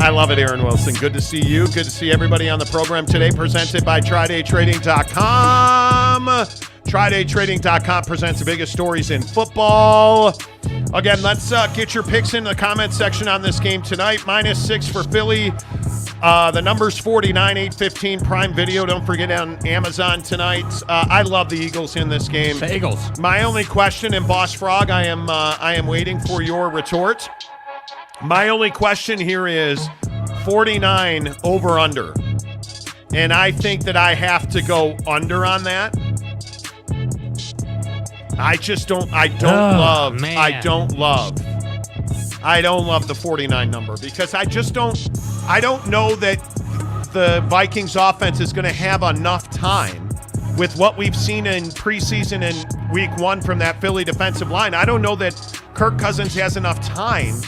I love it, Aaron Wilson. Good to see you. Good to see everybody on the program today. Presented by TryDayTrading.com. TryDayTrading.com presents the biggest stories in football. Again, let's get your picks in the comment section on this game tonight. -6 for Philly. The number's 49, 8:15 Prime Video. Don't forget on Amazon tonight. I love the Eagles in this game. The Eagles. My only question, and Boss Frog, I am waiting for your retort. My only question here is 49 over under. And I think that I have to go under on that. I don't love the 49 number because I don't know that the Vikings offense is going to have enough time with what we've seen in preseason and week 1 from that Philly defensive line. I don't know that Kirk Cousins has enough time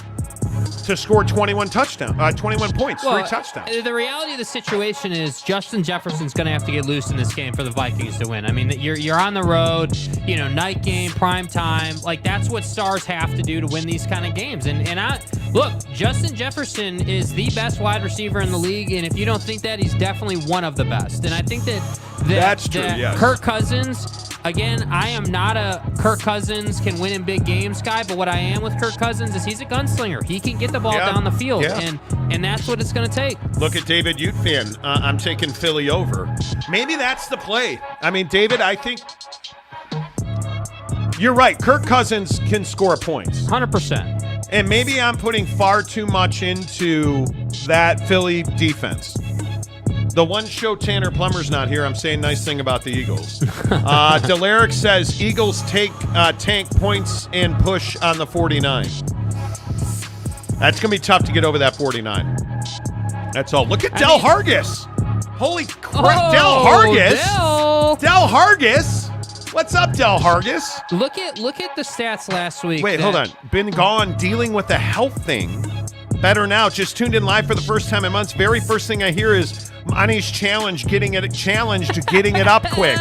to score 21 points, 3 touchdowns. The reality of the situation is Justin Jefferson's going to have to get loose in this game for the Vikings to win. I mean, you're on the road, night game, prime time. Like, that's what stars have to do to win these kind of games. And look, Justin Jefferson is the best wide receiver in the league, and if you don't think that, he's definitely one of the best. And I think that's true, yes. Kirk Cousins, again, I am not a Kirk Cousins can win in big games guy, but what I am with Kirk Cousins is he's a gunslinger. He can get the ball down the field, and that's what it's going to take. Look at David Utfan. I'm taking Philly over. Maybe that's the play. I mean, David, I think you're right. Kirk Cousins can score points. 100%. And maybe I'm putting far too much into that Philly defense. The one show Tanner Plummer's not here, I'm saying nice thing about the Eagles. Delaric says Eagles tank points and push on the 49. That's going to be tough to get over that 49. That's all. Look at Del Hargis. Holy crap, Del Hargis. Del Hargis. What's up, Del Hargis? Look at the stats last week. Wait, hold on. Been gone dealing with the health thing. Better now. Just tuned in live for the first time in months. Very first thing I hear is Monty's getting it up quick.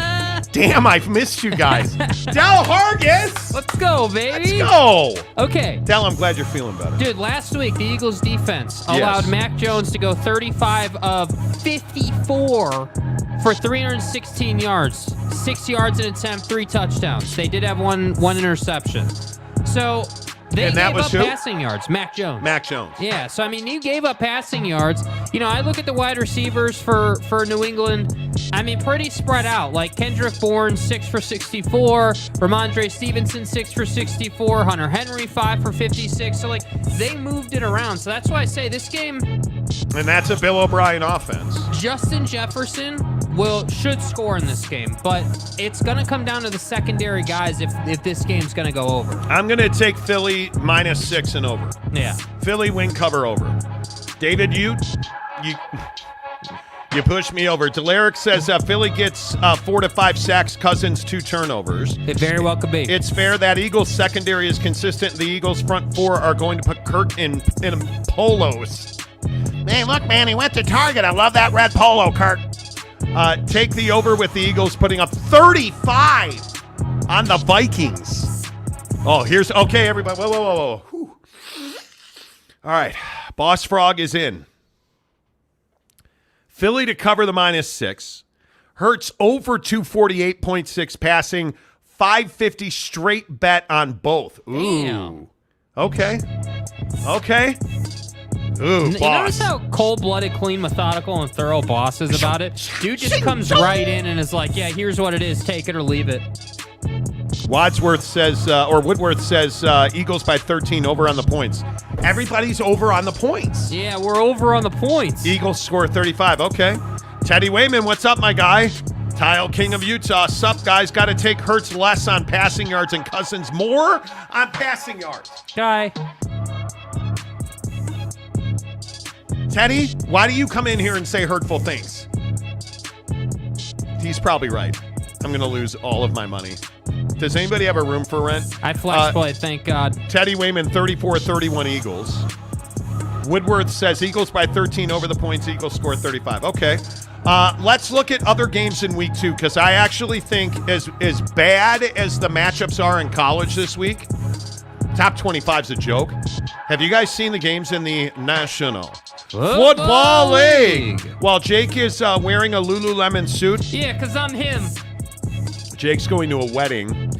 Damn, I've missed you guys. Del Hargis! Let's go, baby. Let's go. Okay. Del, I'm glad you're feeling better. Dude, last week, the Eagles defense allowed Mac Jones to go 35 of 54 for 316 yards, 6 yards an attempt, 3 touchdowns. They did have one interception. So they gave up passing yards. Mac Jones. Yeah, so, I mean, you gave up passing yards. I look at the wide receivers for New England. I mean, pretty spread out. Like Kendrick Bourne, 6 for 64. Ramondre Stevenson, 6 for 64. Hunter Henry, 5 for 56. So, they moved it around. So that's why I say this game. And that's a Bill O'Brien offense. Justin Jefferson should score in this game, but it's going to come down to the secondary guys if this game's going to go over. I'm going to take Philly -6 and over. Yeah. Philly win cover over. David, you pushed me over. Delaric says Philly gets 4 to 5 sacks, Cousins 2 turnovers. It very well could be. It's fair that Eagles secondary is consistent. The Eagles front 4 are going to put Kirk in polos. Hey, look, man, he went to Target. I love that red polo, Kirk. Take the over with the Eagles putting up 35 on the Vikings. Oh, okay, everybody. Whoa. Whew. All right, Boss Frog is in. Philly to cover the -6. Hurts over 248.6 passing, 550 straight bet on both. Ooh. Damn. Okay. Ooh, you notice how cold-blooded, clean, methodical, and thorough Boss is about it? Dude just comes right in and is like, yeah, here's what it is. Take it or leave it. Woodworth says Eagles by 13 over on the points. Everybody's over on the points. Yeah, we're over on the points. Eagles score 35. Okay. Teddy Wayman, what's up, my guy? Tile King of Utah. Sup, guys? Got to take Hurts less on passing yards and Cousins more on passing yards. Guy. Teddy, why do you come in here and say hurtful things? He's probably right. I'm going to lose all of my money. Does anybody have a room for rent? I flex play, thank God. Teddy Wayman, 34-31 Eagles. Woodworth says Eagles by 13 over the points. Eagles score 35. Okay. Let's look at other games in week 2 because I actually think as bad as the matchups are in college this week, top 25 is a joke. Have you guys seen the games in the National Football League? While Jake is wearing a Lululemon suit. Yeah, because I'm him. Jake's going to a wedding.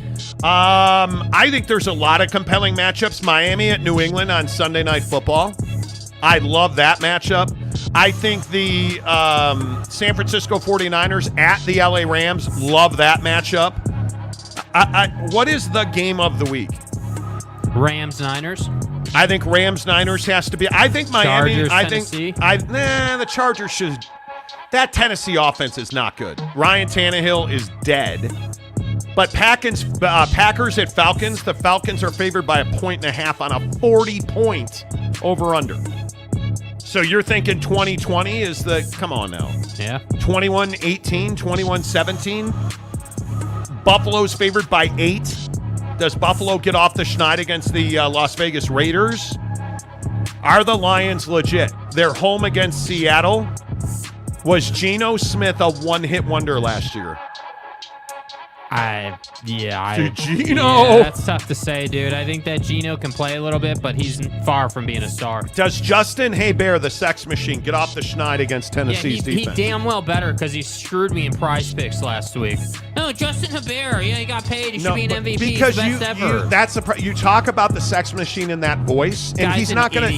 I think there's a lot of compelling matchups. Miami at New England on Sunday Night Football. I love that matchup. I think the San Francisco 49ers at the LA Rams, love that matchup. What is the game of the week? Rams-Niners. I think Rams-Niners has to be. I think Miami. Tennessee. The Chargers should. That Tennessee offense is not good. Ryan Tannehill is dead. But Packers at Falcons. The Falcons are favored by 1.5 on a 40-point over/under. So you're thinking 2020 is the. Come on now. Yeah. 21-18, 21-17. Buffalo's favored by 8. Does Buffalo get off the schneid against the Las Vegas Raiders? Are the Lions legit? They're home against Seattle. Was Geno Smith a one-hit wonder last year? Geno. That's tough to say, dude. I think that Geno can play a little bit, but he's far from being a star. Does Justin Herbert, the sex machine, get off the schneid against Tennessee's defense? He damn well better because he screwed me in prize picks last week. No, Justin Herbert. Yeah, he got paid. He should be an MVP. Because best ever. you talk about the sex machine in that voice, and he's not gonna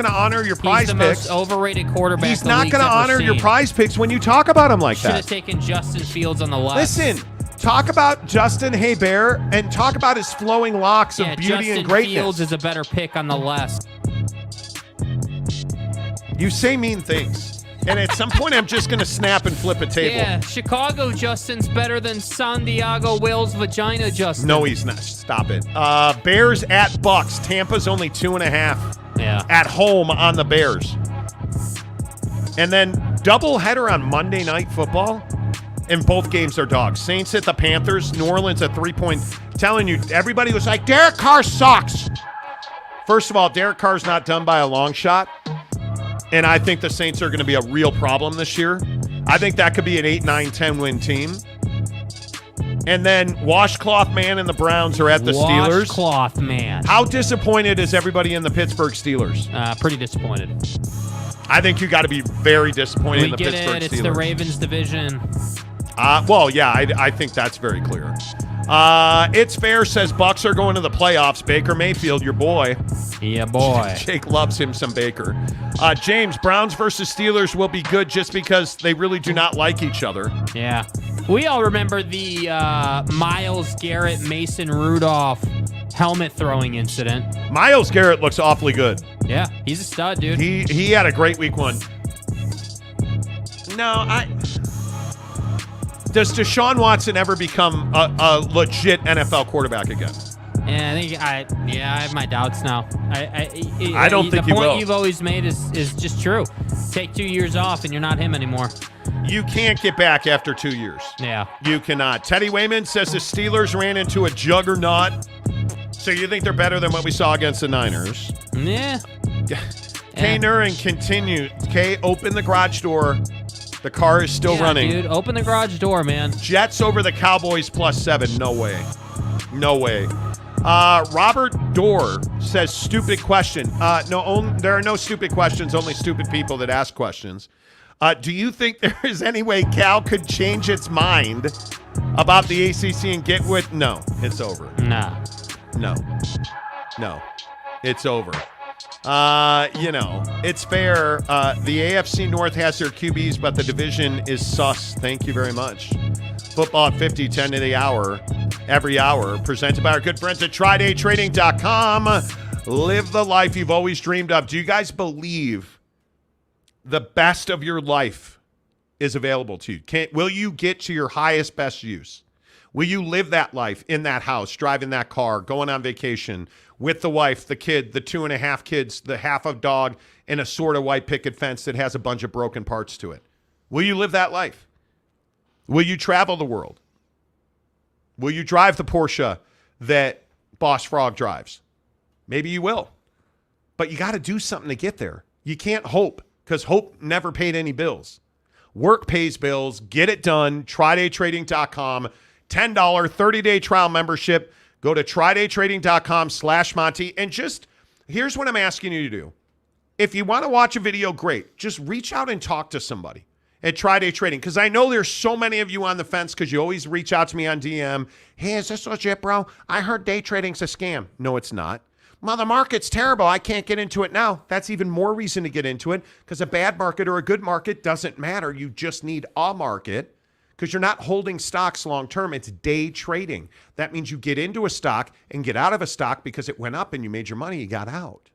honor your prize picks. He's the most overrated quarterback. He's not gonna honor your prize picks when you talk about him like that. Should have taken Justin Fields on the left. Listen. Talk about Justin Herbert and talk about his flowing locks of beauty Justin and greatness. Fields is a better pick on the left. You say mean things. And at some point, I'm just going to snap and flip a table. Yeah, Chicago Justin's better than San Diego Will's vagina Justin. No, he's not. Stop it. Bears at Bucks. Tampa's only 2.5. Yeah. At home on the Bears. And then doubleheader on Monday Night Football. And both games are dogs. Saints at the Panthers. New Orleans at 3-point. Telling you, everybody was like, Derek Carr sucks. First of all, Derek Carr's not done by a long shot. And I think the Saints are going to be a real problem this year. I think that could be an 8, 9, 10 win team. And then Washcloth Man and the Browns are at the Steelers. Washcloth Man. How disappointed is everybody in the Pittsburgh Steelers? Pretty disappointed. I think you got to be very disappointed in the Pittsburgh Steelers. It's the Ravens division. Well, yeah, I think that's very clear. It's fair, says Bucks are going to the playoffs. Baker Mayfield, your boy. Yeah, boy. Jake loves him some Baker. James, Browns versus Steelers will be good just because they really do not like each other. Yeah. We all remember the Myles Garrett, Mason Rudolph helmet throwing incident. Myles Garrett looks awfully good. Yeah, he's a stud, dude. He had a great week 1. Does Deshaun Watson ever become a legit NFL quarterback again? Yeah, I have my doubts now. I don't think he will. The point you've always made is just true. Take 2 years off and you're not him anymore. You can't get back after 2 years. Yeah. You cannot. Teddy Wayman says the Steelers ran into a juggernaut. So you think they're better than what we saw against the Niners? Yeah. Kay Nuring continued. Kay, open the garage door. The car is still running. Dude, open the garage door, man. Jets over the Cowboys +7. No way. No way. Robert Dorr says, stupid question. No, there are no stupid questions, only stupid people that ask questions. Do you think there is any way Cal could change its mind about the ACC and get with? No, it's over. Nah. No. It's over. It's fair. The AFC North has their QBs, but the division is sus. Thank you very much. Football at 50, 10 to the hour, every hour, presented by our good friends at TryDayTrading.com. Live the life you've always dreamed of. Do you guys believe the best of your life is available to you? Will you get to your highest, best use? Will you live that life in that house, driving that car, going on vacation with the wife, the kid, the 2.5 kids, the half a dog, and a sort of white picket fence that has a bunch of broken parts to it? Will you live that life? Will you travel the world? Will you drive the Porsche that Boss Frog drives? Maybe you will. But you got to do something to get there. You can't hope, because hope never paid any bills. Work pays bills. Get it done. TryDayTrading.com. $10 30-day trial membership. Go to TryDayTrading.com/Monty and just Here's what I'm asking you to do. If you want to watch a video, great. Just reach out and talk to somebody at Tri-Day Trading, because I know there's so many of you on the fence because you always reach out to me on DM. Hey, is this legit, bro? I heard day trading's a scam. No, it's not. Well, the market's terrible. I can't get into it now. That's even more reason to get into it, because a bad market or a good market doesn't matter. You just need a market, because you're not holding stocks long term. It's day trading. That means you get into a stock and get out of a stock because it went up and you made your money, you got out.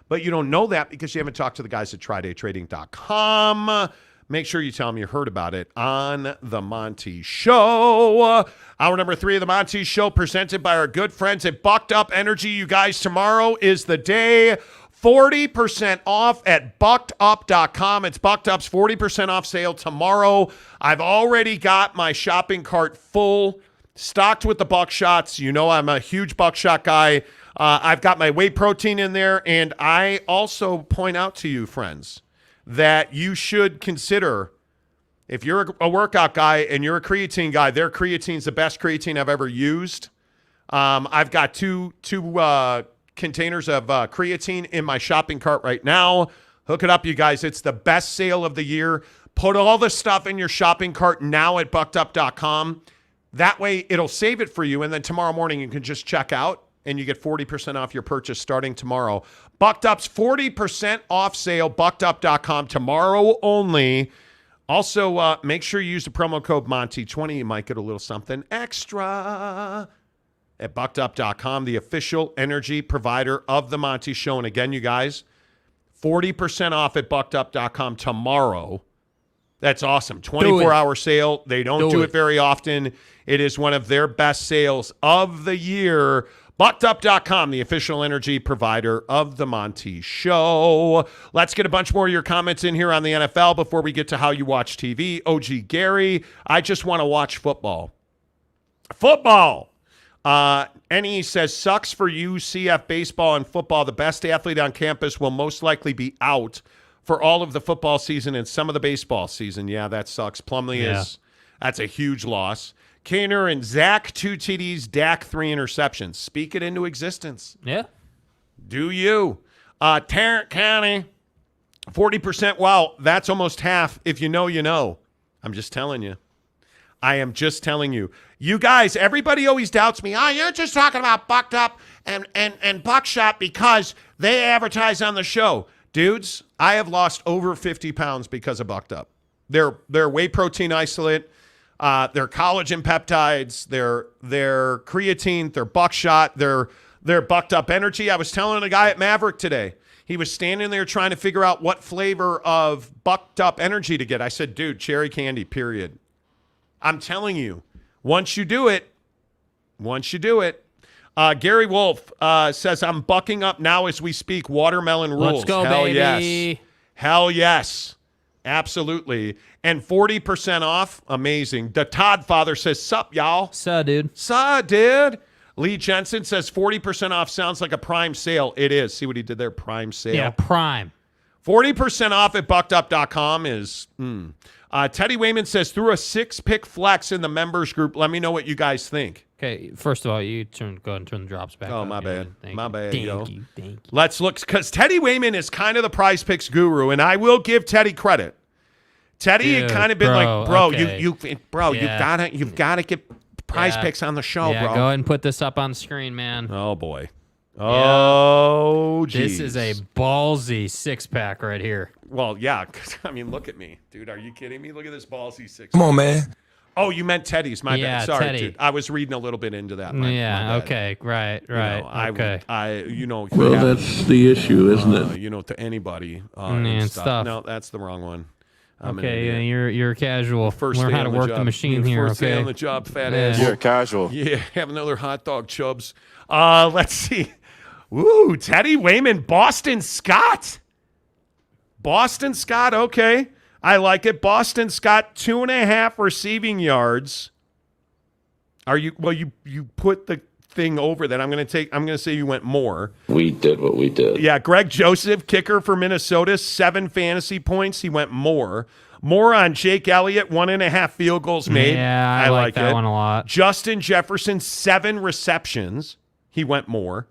But you don't know that because you haven't talked to the guys at TryDayTrading.com. Make sure you tell them you heard about it on The Monty Show. Hour number 3 of The Monty Show, presented by our good friends at Bucked Up Energy. You guys, tomorrow is the day. 40% off at buckedup.com. It's Bucked Up's 40% off sale tomorrow. I've already got my shopping cart full, stocked with the buckshots. You know I'm a huge buckshot guy. I've got my whey protein in there, and I also point out to you, friends, that you should consider, if you're a workout guy and you're a creatine guy, their creatine's the best creatine I've ever used. I've got two containers of creatine in my shopping cart right now. Hook it up, you guys. It's the best sale of the year. Put all the stuff in your shopping cart now at buckedup.com. That way it'll save it for you, and then tomorrow morning you can just check out and you get 40% off your purchase starting tomorrow. Bucked Up's 40% off sale, buckedup.com, tomorrow only. Also, make sure you use the promo code Monty20. You might get a little something extra at buckedup.com, the official energy provider of the Monty Show. And again, you guys, 40% off at buckedup.com tomorrow. That's awesome. 24-hour sale. They don't do it very often. It is one of their best sales of the year. Buckedup.com, the official energy provider of the Monty Show. Let's get a bunch more of your comments in here on the NFL before we get to how you watch TV. OG Gary, I just want to watch football. Football! NE says, sucks for you, CF baseball and football. The best athlete on campus will most likely be out for all of the football season and some of the baseball season. Yeah, that sucks. Plumlee that's a huge loss. Kaner and Zach, 2 TDs, Dak, 3 interceptions. Speak it into existence. Yeah. Do you? Tarrant County, 40%. Wow, that's almost half. If you know, you know. I'm just telling you. I am just telling you. You guys, everybody always doubts me. Oh, you're just talking about Bucked Up and Buckshot because they advertise on the show. Dudes, I have lost over 50 pounds because of Bucked Up. Their whey protein isolate, their collagen peptides, their creatine, their buckshot, their Bucked Up energy. I was telling a guy at Maverick today. He was standing there trying to figure out what flavor of Bucked Up energy to get. I said, dude, cherry candy, period. I'm telling you, once you do it. Gary Wolf says, I'm bucking up now as we speak. Watermelon rules. Let's go, Hell baby. Yes. Hell yes. Absolutely. And 40% off. Amazing. The Todd Father says, sup, y'all? Sup, dude. Sup, dude? Lee Jensen says 40% off sounds like a prime sale. It is. See what he did there? Prime sale. Yeah, prime. 40% off at buckedup.com is... Teddy Wayman says, through a 6-pick flex in the members group. Let me know what you guys think. Okay, first of all, you go ahead and turn the drops back. Oh, my bad. My bad, Thank you. Let's look, because Teddy Wayman is kind of the prize picks guru, and I will give Teddy credit. Teddy had kind of been like, bro, okay. you've gotta get prize picks on the show, bro. Go ahead and put this up on the screen, man. Oh boy. Oh, geez. This is a ballsy 6-pack right here. Well, yeah. I mean, look at me, dude. Are you kidding me? Look at this ballsy 6-pack. Come on, man. Oh, you meant Teddy's. My Yeah, bad. Sorry, Teddy. dude. I was reading a little bit into that. My Okay. Right. Okay. Well, that's the issue, isn't it? To anybody. And stuff. No, that's the wrong one. Okay, you're casual. First Learn day how to on the work job. the machine here, First day okay? on the job, fat ass. You're casual. Yeah, have another hot dog, Chubbs. Let's see. Ooh, Teddy Wayman, Boston Scott. Boston Scott, okay. I like it. Boston Scott, 2.5 receiving yards. You put the thing over that. I'm going to say you went more. We did what we did. Yeah, Greg Joseph, kicker for Minnesota, 7 fantasy points. He went more. More on Jake Elliott, 1.5 field goals made. Yeah, I like that one a lot. Justin Jefferson, 7 receptions. He went more.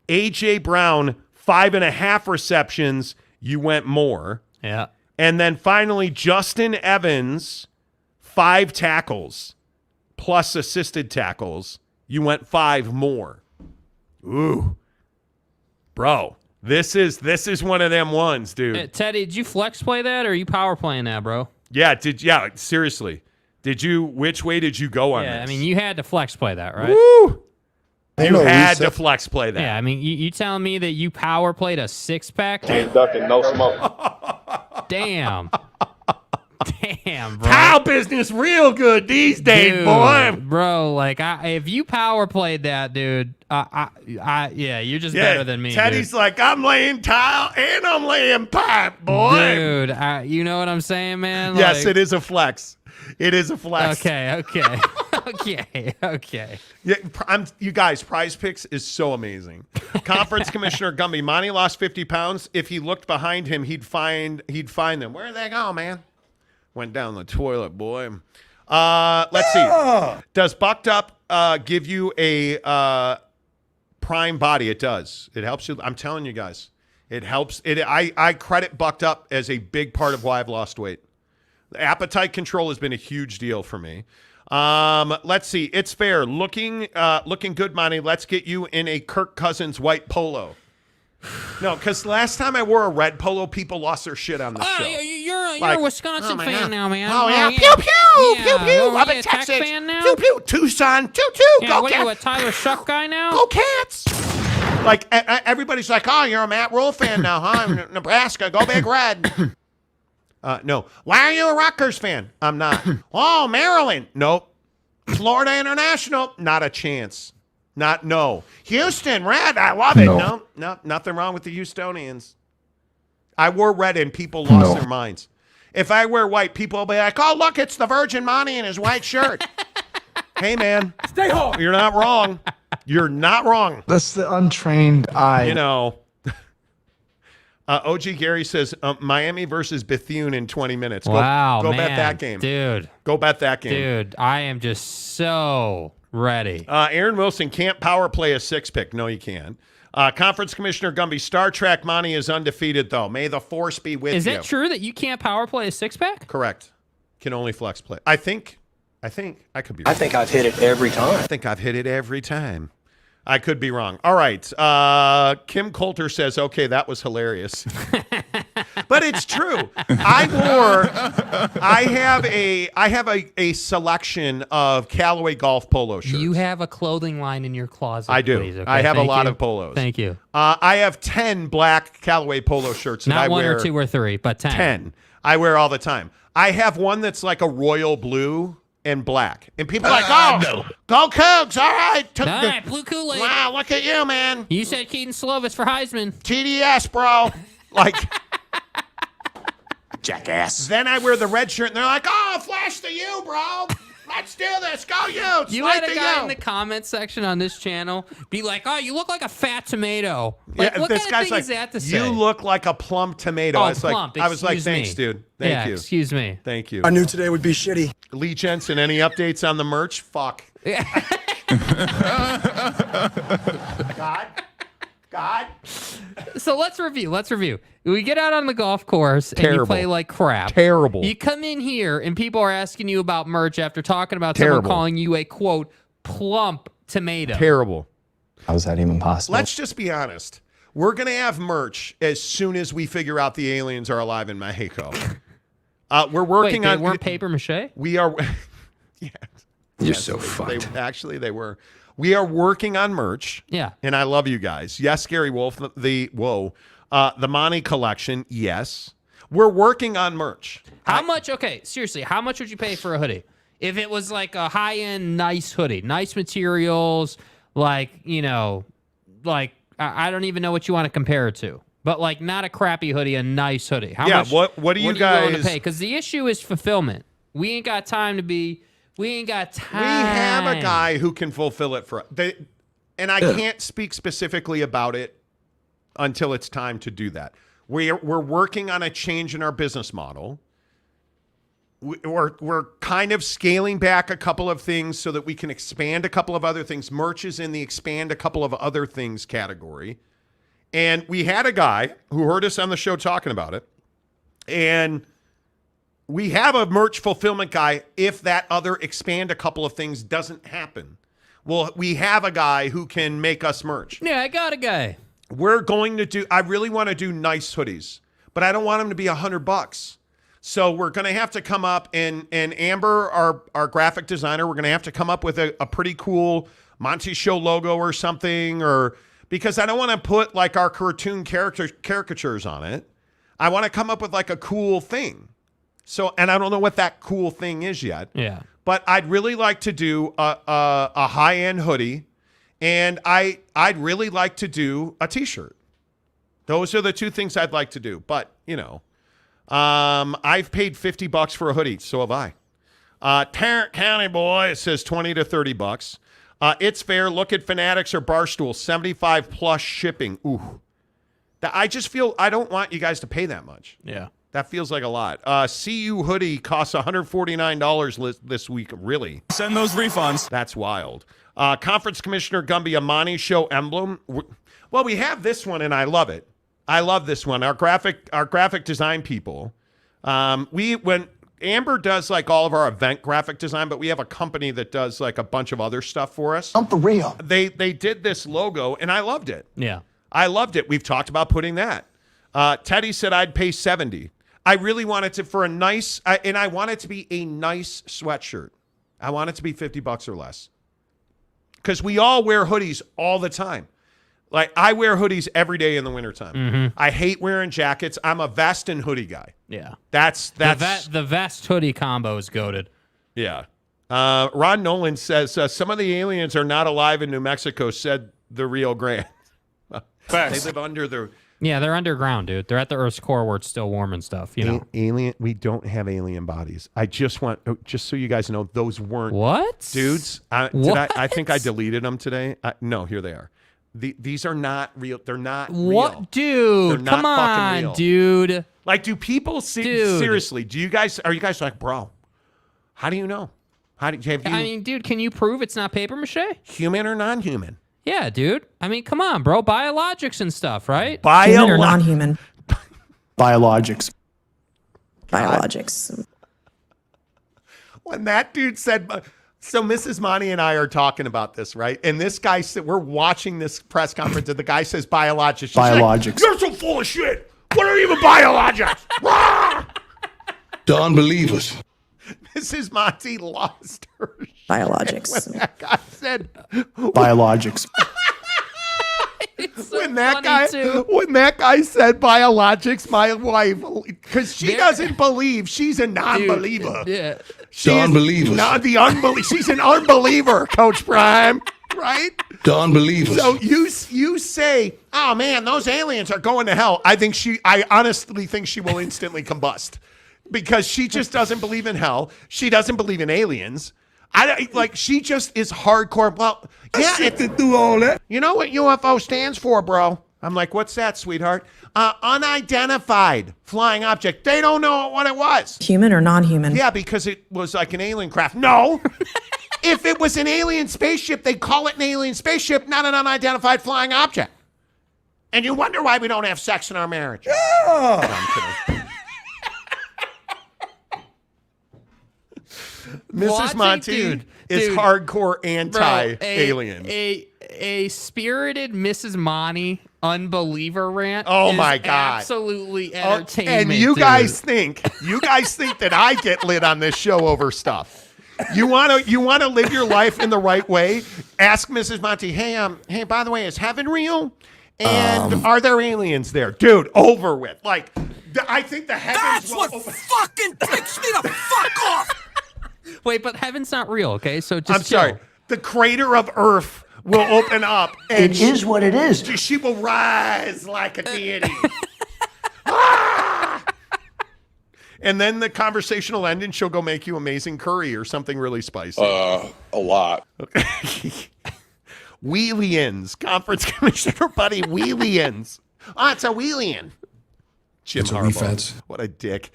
A.J. Brown, 5.5 receptions, you went more. Yeah. And then finally, Justin Evans, 5 tackles plus assisted tackles. You went 5 more. Ooh. Bro, this is one of them ones, dude. Hey, Teddy, did you flex play that or are you power playing that, bro? Yeah, seriously. Which way did you go on this? Yeah, I mean, you had to flex play that, right? Woo! You had to flex play that. Yeah, I mean, you telling me that you power played a 6-pack? Ain't ducking, no smoke. Damn. Damn, bro. Cow business real good these days, Dude, boy. Bro, like, if you power played that, dude, yeah, you're just better than me. Teddy's dude. like, I'm laying tile and I'm laying pipe, boy. Dude, you know what I'm saying, man? Yes, Like, it is a flex. It is a flex. Okay. Okay. Yeah, you guys, Prize Picks is so amazing. Conference Commissioner Gumby, Monty lost 50 pounds. If he looked behind him, he'd find them. Where'd they go, man? Went down the toilet, boy. Let's see. Does Bucked Up give you a prime body? It does. It helps you. I'm telling you guys, it helps. I credit Bucked Up as a big part of why I've lost weight. The appetite control has been a huge deal for me. Let's see. It's fair. Looking good, Monty. Let's get you in a Kirk Cousins white polo. No, because last time I wore a red polo, people lost their shit on the show. You're a Wisconsin fan now, man. Oh, yeah. Pew, pew, pew, pew. Oh, I'm yeah, in Texas. fan now? Pew, pew. Tucson. Choo, choo. Yeah, Go what are you, a Cats. Tyler Shuck guy now? Go Cats. Like, everybody's like, oh, you're a Matt Rule fan now, huh? Nebraska. Go Big Red. No. Why are you a Rutgers fan? I'm not. Oh, Maryland. Nope. Florida International. Not a chance. No. Houston, red. I love it. No, nothing wrong with the Houstonians. I wore red and people lost their minds. If I wear white, people will be like, oh, look, it's the Virgin Monty in his white shirt. Hey, man. Stay home. You're not wrong. You're not wrong. That's the untrained eye. You know. OG Gary says Miami versus Bethune in 20 minutes. Wow, go man. bet that game. Dude. Go bet that game. Dude, I am just so ready. Aaron Wilson can't power play a 6-pick. No, you can't. Conference Commissioner Gumby, Star Trek Monty is undefeated, though. May the force be with you. Is it true that you can't power play a 6-pack? Correct. Can only flex play. I think I could be wrong. I think I've hit it every time. I think I've hit it every time. I could be wrong. All right. Kim Coulter says, okay, that was hilarious. But it's true. I have a selection of Callaway golf polo shirts. You have a clothing line in your closet. I do. Please, okay? I have Thank a lot you. of polos. Thank you. I have 10 black Callaway polo shirts that Not I one wear. or 2 or 3, but 10. 10. I wear all the time. I have one that's like a royal blue and black. And people are like, oh, go Cougs. All right. All right, blue Kool-Aid. Wow, look at you, man. You said Keaton Slovis for Heisman. TDS, bro. Like, Jackass. then I wear the red shirt, and they're like, oh, flash to you, bro. Let's do this. Go you. You Slide had a to guy you. in the comment section on this channel be like, oh, you look like a fat tomato. Yeah, Like, what this kind guy's of thing like, is that to say? you look like a plump tomato. Oh, I was plump. like, Excuse thanks, me. dude. Thank you. Excuse me. Thank you. I knew today would be shitty. Lee Jensen, any updates on the merch? Fuck. God. So let's review. We get out on the golf course and you play like crap. Terrible. You come in here and people are asking you about merch after talking about someone calling you a, quote, plump tomato. Terrible. How is that even possible? Let's just be honest. We're going to have merch as soon as we figure out the aliens are alive in Mexico. We're working Wait, they on. weren't paper mache? We are. Yeah. You're so fucked. They were. We are working on merch. Yeah. And I love you guys. Yes, Gary Wolf. The Monty collection. Yes. We're working on merch. How much? Okay, seriously, how much would you pay for a hoodie? If it was like a high-end, nice hoodie, nice materials, like, you know, like, I don't even know what you want to compare it to. But, like, not a crappy hoodie, a nice hoodie. How much? What do you guys willing to pay? Because the issue is fulfillment. We ain't got time to be. We ain't got time. We have a guy who can fulfill it for us. And I can't speak specifically about it until it's time to do that. We're working on a change in our business model. We're kind of scaling back a couple of things so that we can expand a couple of other things. Merch is in the expand a couple of other things category. And we had a guy who heard us on the show talking about it. And we have a merch fulfillment guy if that other expand a couple of things doesn't happen. Well, we have a guy who can make us merch. Yeah, I got a guy. We're going to do, I really want to do nice hoodies, but I don't want them to be $100. So we're going to have to come up and Amber, our graphic designer, we're going to have to come up with a pretty cool Monty Show logo or something, or because I don't want to put like our cartoon caricatures on it. I want to come up with like a cool thing. So, and I don't know what that cool thing is yet. Yeah. But I'd really like to do a high-end hoodie, and I'd really like to do a T-shirt. Those are the two things I'd like to do. But, you know, I've paid $50 for a hoodie, so have I. Tarrant County boy, it says $20 to $30. It's fair. Look at Fanatics or Barstool, 75 plus shipping. Ooh. I just feel I don't want you guys to pay that much. Yeah. That feels like a lot. CU hoodie costs $149 this week. Really? Send those refunds. That's wild. Conference Commissioner Gumby, a Monty Show emblem. Well, we have this one, and I love it. I love this one. Our graphic design people. When Amber does like all of our event graphic design, but we have a company that does like a bunch of other stuff for us. I'm for real. They did this logo, and I loved it. Yeah. I loved it. We've talked about putting that. Teddy said I'd pay $70. I really wanted to for a nice, and I want it to be a nice sweatshirt. I want it to be $50 or less. Because we all wear hoodies all the time. Like, I wear hoodies every day in the wintertime. Mm-hmm. I hate wearing jackets. I'm a vest and hoodie guy. Yeah. That's the vest hoodie combo is goated. Yeah. Ron Nolan says, some of the aliens are not alive in New Mexico, said the Rio Grande. They live under the... Yeah, they're underground, dude. They're at the Earth's core where it's still warm and stuff, you know. Alien, we don't have alien bodies. I just want, just so you guys know, those weren't... What? Dudes, What? I think I deleted them today. No, here they are. These are not real. They're not what? real. Dude, They're not come fucking on, real. dude. Like, do people seriously, are you guys like, bro, how do you know? Have you... I mean, dude, can you prove it's not paper mache? Human or non-human? Yeah, dude. I mean, come on, bro. Biologics and stuff, right? Human or non-human? Biologics. Biologics. When that dude said, so Mrs. Monty and I are talking about this, right? And this guy said, we're watching this press conference, and the guy says biologics. She's Biologics. Like, you're so full of shit. What are even biologics? The unbelievers. Mrs. Monty lost her shit Biologics. when that guy said Biologics. So when that guy said biologics, my wife, because she doesn't believe, she's a non-believer. Dude, yeah. She The is unbelievers. not the unbeliever. She's an unbeliever, Coach Prime. Right? The unbelievers. So you say, oh man, those aliens are going to hell. I honestly think she will instantly combust because she just doesn't believe in hell. She doesn't believe in aliens. She just is hardcore. Well, yeah, do all that. You know what UFO stands for, bro? I'm like, what's that, sweetheart? Unidentified flying object. They don't know what it was. Human or non-human? Yeah, because it was like an alien craft. No. If it was an alien spaceship, they'd call it an alien spaceship, not an unidentified flying object. And you wonder why we don't have sex in our marriage. No, I'm kidding. Mrs. Monty is hardcore anti-alien. A spirited Mrs. Monty unbeliever rant. Oh my God! Absolutely entertainment. And you guys think that I get lit on this show over stuff. You want to live your life in the right way? Ask Mrs. Monty. Hey, by the way, is heaven real? And are there aliens there, dude? Over with. Like, I think the heavens. That's what fucking takes me to fuck off. Wait, but heaven's not real, okay? So just I'm sorry. The crater of Earth will open up. And It is what it is. She will rise like a deity. And then the conversation will end and she'll go make you amazing curry or something really spicy. A lot. Okay. Wheelians. Conference Commissioner Buddy Wheelians. Oh, it's a Wheelian. Jim It's a Harbaugh. refence. What a dick.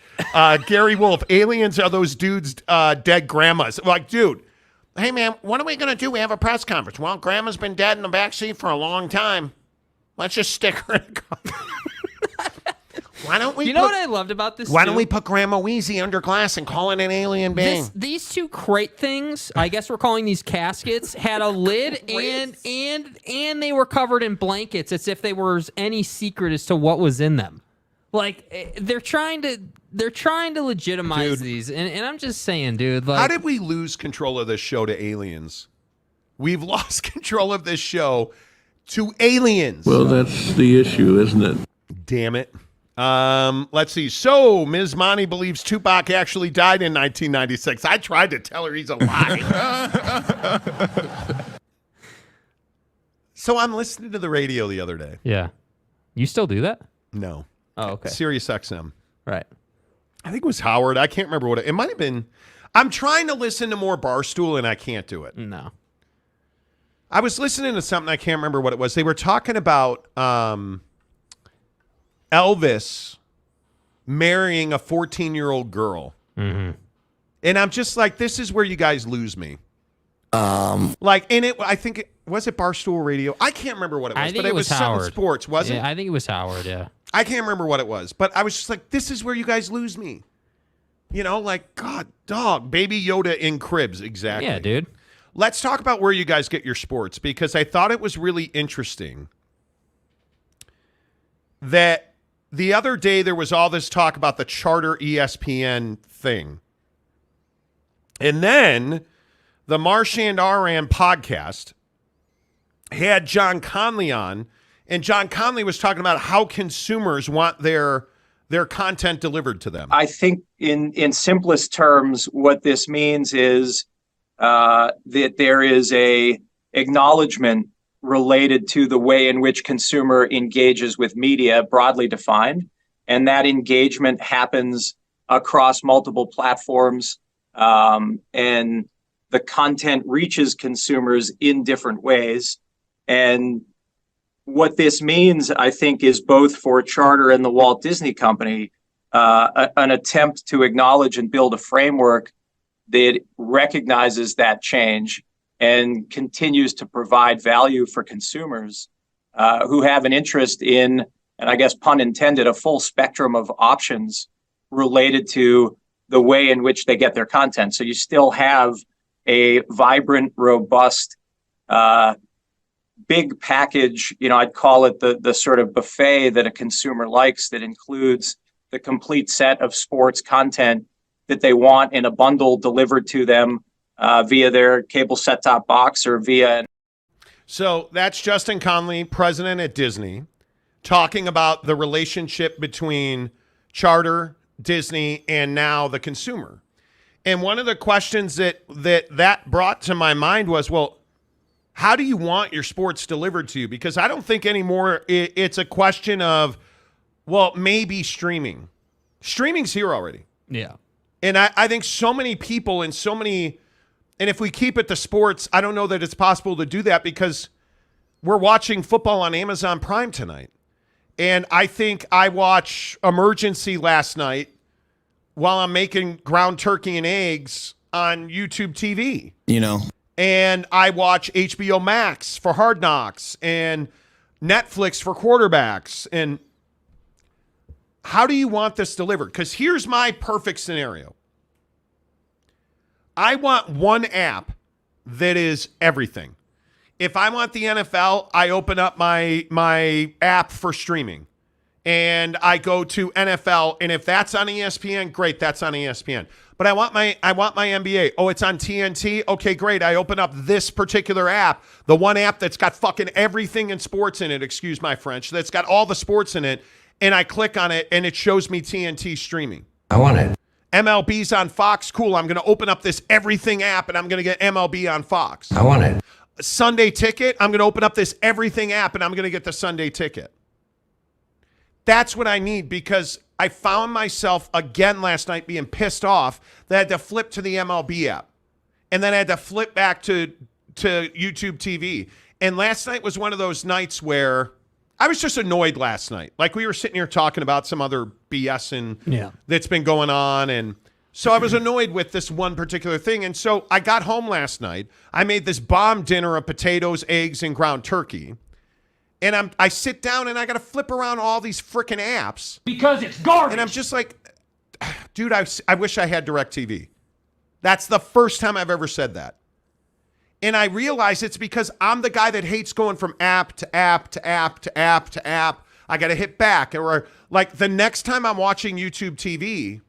Gary Wolf. Aliens are those dudes' dead grandmas. Like, dude, hey, man, what are we going to do? We have a press conference. Well, grandma's been dead in the backseat for a long time. Let's just stick her in a coffin. Why don't we? You know what I loved about this? Why don't we put Grandma Wheezy under glass and call it an alien being? These two crate things, I guess we're calling these caskets, had a lid and they were covered in blankets as if there was any secret as to what was in them. Like they're trying to legitimize these, and I'm just saying, dude. Like, how did we lose control of this show to aliens? We've lost control of this show to aliens. Well, that's the issue, isn't it? Damn it. Let's see. So, Ms. Monty believes Tupac actually died in 1996. I tried to tell her he's alive. So I'm listening to the radio the other day. Yeah. You still do that? No. Oh, okay. Sirius XM. Right. I think it was Howard. I can't remember what it might have been. I'm trying to listen to more Barstool, and I can't do it. No. I was listening to something. I can't remember what it was. They were talking about Elvis marrying a 14-year-old girl. Mm-hmm. And I'm just like, this is where you guys lose me. I think was it Barstool Radio? I can't remember what it was, but it was Howard. Something sports, wasn't it? I think it was Howard, yeah. I can't remember what it was, but I was just like, this is where you guys lose me. You know, like, God, dog, Baby Yoda in cribs, exactly. Yeah, dude. Let's talk about where you guys get your sports, because I thought it was really interesting that the other day there was all this talk about the Charter ESPN thing. And then the Marchand Aram podcast had John Conley on, and John Conley was talking about how consumers want their content delivered to them. I think in simplest terms, what this means is that there is a acknowledgement related to the way in which consumer engages with media, broadly defined, and that engagement happens across multiple platforms, and the content reaches consumers in different ways. And what this means, I think, is both for Charter and the Walt Disney Company, an attempt to acknowledge and build a framework that recognizes that change and continues to provide value for consumers who have an interest in, and I guess pun intended, a full spectrum of options related to the way in which they get their content. So you still have a vibrant, robust, big package, I'd call it the sort of buffet that a consumer likes, that includes the complete set of sports content that they want in a bundle delivered to them via their cable set-top box or via. So that's Justin Conley, president at Disney, talking about the relationship between Charter, Disney, and now the consumer. And one of the questions that brought to my mind was, well, how do you want your sports delivered to you? Because I don't think anymore it's a question of, well, maybe streaming. Streaming's here already. Yeah. And I think so many people and if we keep it to sports, I don't know that it's possible to do that, because we're watching football on Amazon Prime tonight. And I think I watch Emergency last night while I'm making ground turkey and eggs on YouTube TV. And I watch HBO Max for Hard Knocks and Netflix for quarterbacks. And how do you want this delivered? Because here's my perfect scenario. I want one app that is everything. If I want the NFL, I open up my app for streaming. And I go to NFL, and if that's on ESPN, great, that's on ESPN. But I want my NBA. Oh, it's on TNT? Okay, great. I open up this particular app, the one app that's got fucking everything in sports in it, excuse my French, that's got all the sports in it, and I click on it, and it shows me TNT streaming. I want it. MLB's on Fox, cool. I'm going to open up this everything app, and I'm going to get MLB on Fox. I want it. Sunday Ticket, I'm going to open up this everything app, and I'm going to get the Sunday Ticket. That's what I need, because I found myself again last night being pissed off that I had to flip to the MLB app. And then I had to flip back to YouTube TV. And last night was one of those nights where I was just annoyed last night. Like, we were sitting here talking about some other BS that's been going on. And so I was annoyed with this one particular thing. And so I got home last night. I made this bomb dinner of potatoes, eggs, and ground turkey. And I sit down and I got to flip around all these freaking apps. Because it's garbage. And I'm just like, dude, I wish I had DirecTV. That's the first time I've ever said that. And I realize it's because I'm the guy that hates going from app to app to app to app to app. I got to hit back. Or like the next time I'm watching YouTube TV,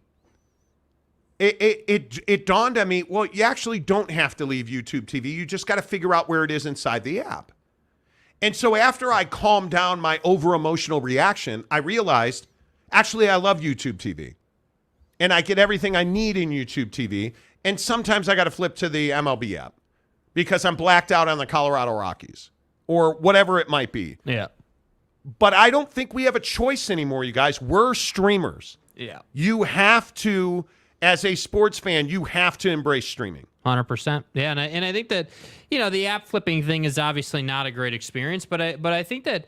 it dawned on me, well, you actually don't have to leave YouTube TV. You just got to figure out where it is inside the app. And so after I calmed down my over-emotional reaction, I realized, actually, I love YouTube TV. And I get everything I need in YouTube TV. And sometimes I got to flip to the MLB app because I'm blacked out on the Colorado Rockies or whatever it might be. Yeah. But I don't think we have a choice anymore, you guys. We're streamers. Yeah. You have to, as a sports fan, you have to embrace streaming. 100%. Yeah, and I think that, the app flipping thing is obviously not a great experience, but I think that,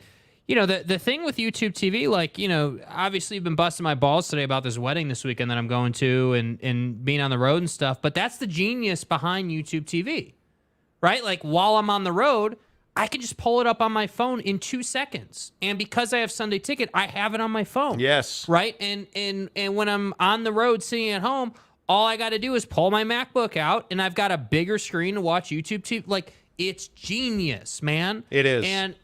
the thing with YouTube TV, like, obviously you've been busting my balls today about this wedding this weekend that I'm going to and being on the road and stuff, but that's the genius behind YouTube TV, right? Like, while I'm on the road, I can just pull it up on my phone in 2 seconds. And because I have Sunday Ticket, I have it on my phone. Yes. Right? And when I'm on the road sitting at home, all I got to do is pull my MacBook out, and I've got a bigger screen to watch YouTube TV. Like, it's genius, man. It is. And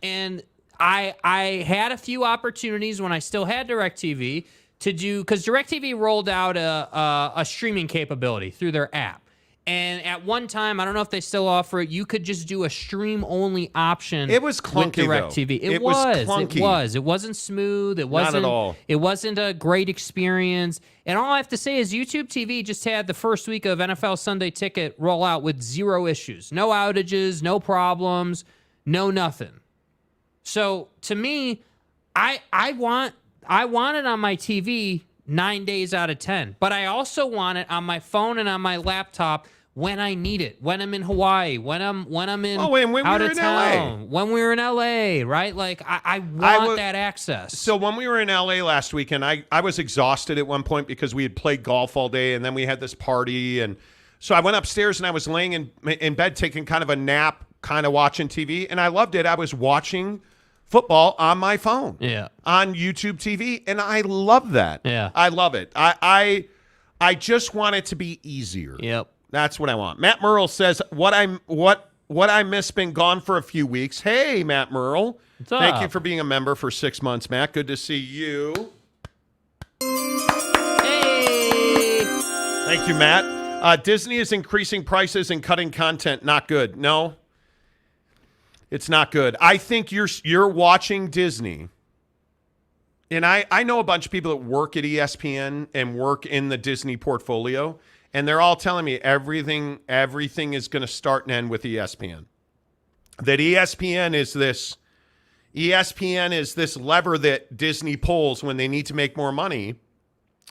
I had a few opportunities when I still had DirecTV to do, because DirecTV rolled out a streaming capability through their app. And at one time, I don't know if they still offer it, you could just do a stream-only option. It was clunky, with DirecTV. It was clunky. It was. It wasn't smooth. It wasn't, not at all. It wasn't a great experience. And all I have to say is YouTube TV just had the first week of NFL Sunday Ticket roll out with 0 issues. No outages, no problems, no nothing. So, to me, I want it on my TV 9 days out of 10. But I also want it on my phone and on my laptop when I need it. When I'm in Hawaii, when I'm in out of town, when we were in LA, right? Like I want that access. So when we were in LA last weekend, I was exhausted at one point because we had played golf all day and then we had this party, and so I went upstairs and I was laying in bed taking kind of a nap, kind of watching TV, and I loved it. I was watching football on my phone, on YouTube TV, and I love that. Yeah, I love it. I just want it to be easier. Yep, that's what I want. Matt Merle says, "What I miss been gone for a few weeks." Hey, Matt Merle, thank you for being a member for 6 months, Matt. Good to see you. Hey, thank you, Matt. Disney is increasing prices and cutting content. Not good. No. It's not good. I think you're watching Disney, and I know a bunch of people that work at ESPN and work in the Disney portfolio, and they're all telling me everything is going to start and end with ESPN. That ESPN is this lever that Disney pulls when they need to make more money,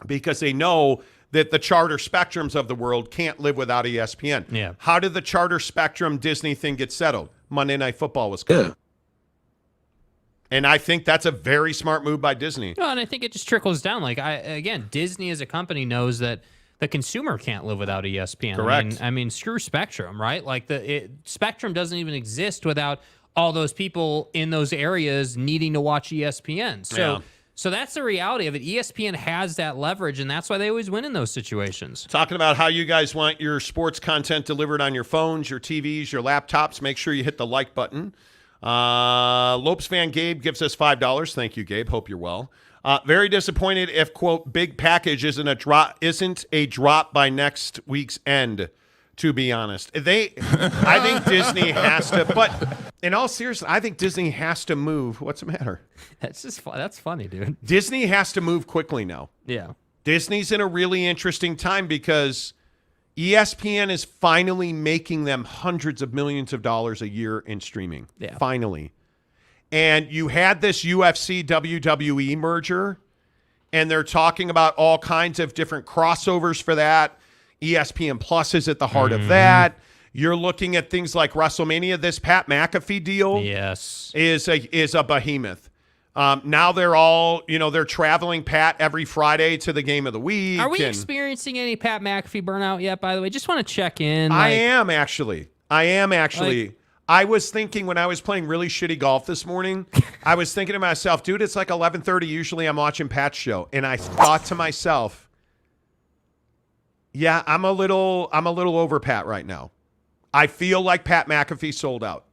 because they know that the Charter Spectrums of the world can't live without ESPN. Yeah. How did the Charter Spectrum Disney thing get settled? Monday Night Football was coming. Yeah. And I think that's a very smart move by Disney. No, and I think it just trickles down. Like, Disney as a company knows that the consumer can't live without ESPN. Correct. I mean, screw Spectrum, right? Like, Spectrum doesn't even exist without all those people in those areas needing to watch ESPN. So that's the reality of it. ESPN has that leverage, and that's why they always win in those situations. Talking about how you guys want your sports content delivered on your phones, your TVs, your laptops, make sure you hit the like button. Lopes fan Gabe gives us $5. Thank you, Gabe. Hope you're well. Very disappointed if, quote, big package isn't a drop by next week's end, to be honest. I think Disney has to, but in all seriousness, I think Disney has to move. What's the matter? That's funny, dude. Disney has to move quickly now. Yeah. Disney's in a really interesting time because ESPN is finally making them hundreds of millions of dollars a year in streaming. Yeah. Finally. And you had this UFC WWE merger, and they're talking about all kinds of different crossovers for that. ESPN Plus is at the heart of that. You're looking at things like WrestleMania. This Pat McAfee deal is a behemoth. Now they're all, they're traveling Pat every Friday to the game of the week. Are we experiencing any Pat McAfee burnout yet, by the way? Just want to check in. I am actually. I was thinking when I was playing really shitty golf this morning, I was thinking to myself, dude, it's like 11:30. Usually I'm watching Pat's show. And I thought to myself, yeah, I'm a little over Pat right now. I feel like Pat McAfee sold out.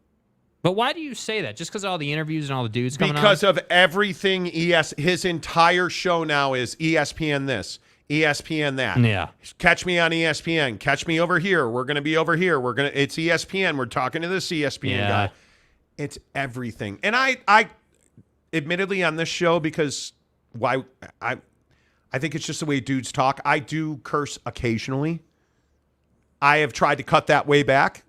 But why do you say that? Just because of all the interviews and all the dudes coming on? Because of everything his entire show now is ESPN this, ESPN that. Yeah. Catch me on ESPN. Catch me over here. We're going to be over here. It's ESPN. We're talking to this ESPN guy. It's everything. And I admittedly on this show, because I think it's just the way dudes talk. I do curse occasionally. I have tried to cut that way back.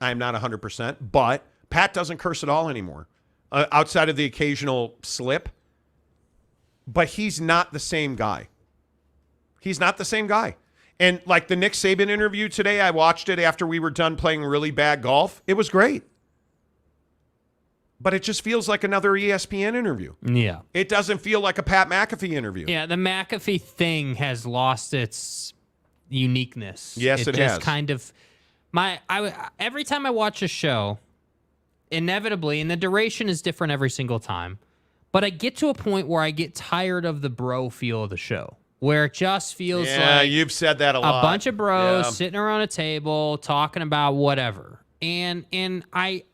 I am not 100%, but Pat doesn't curse at all anymore, outside of the occasional slip. But he's not the same guy. He's not the same guy. And like the Nick Saban interview today, I watched it after we were done playing really bad golf. It was great. But it just feels like another ESPN interview. Yeah. It doesn't feel like a Pat McAfee interview. Yeah, the McAfee thing has lost its uniqueness. Yes, it just has. Kind of every time I watch a show, inevitably, and the duration is different every single time, but I get to a point where I get tired of the bro feel of the show, where it just feels like you've said that a lot. A bunch of bros sitting around a table talking about whatever. And I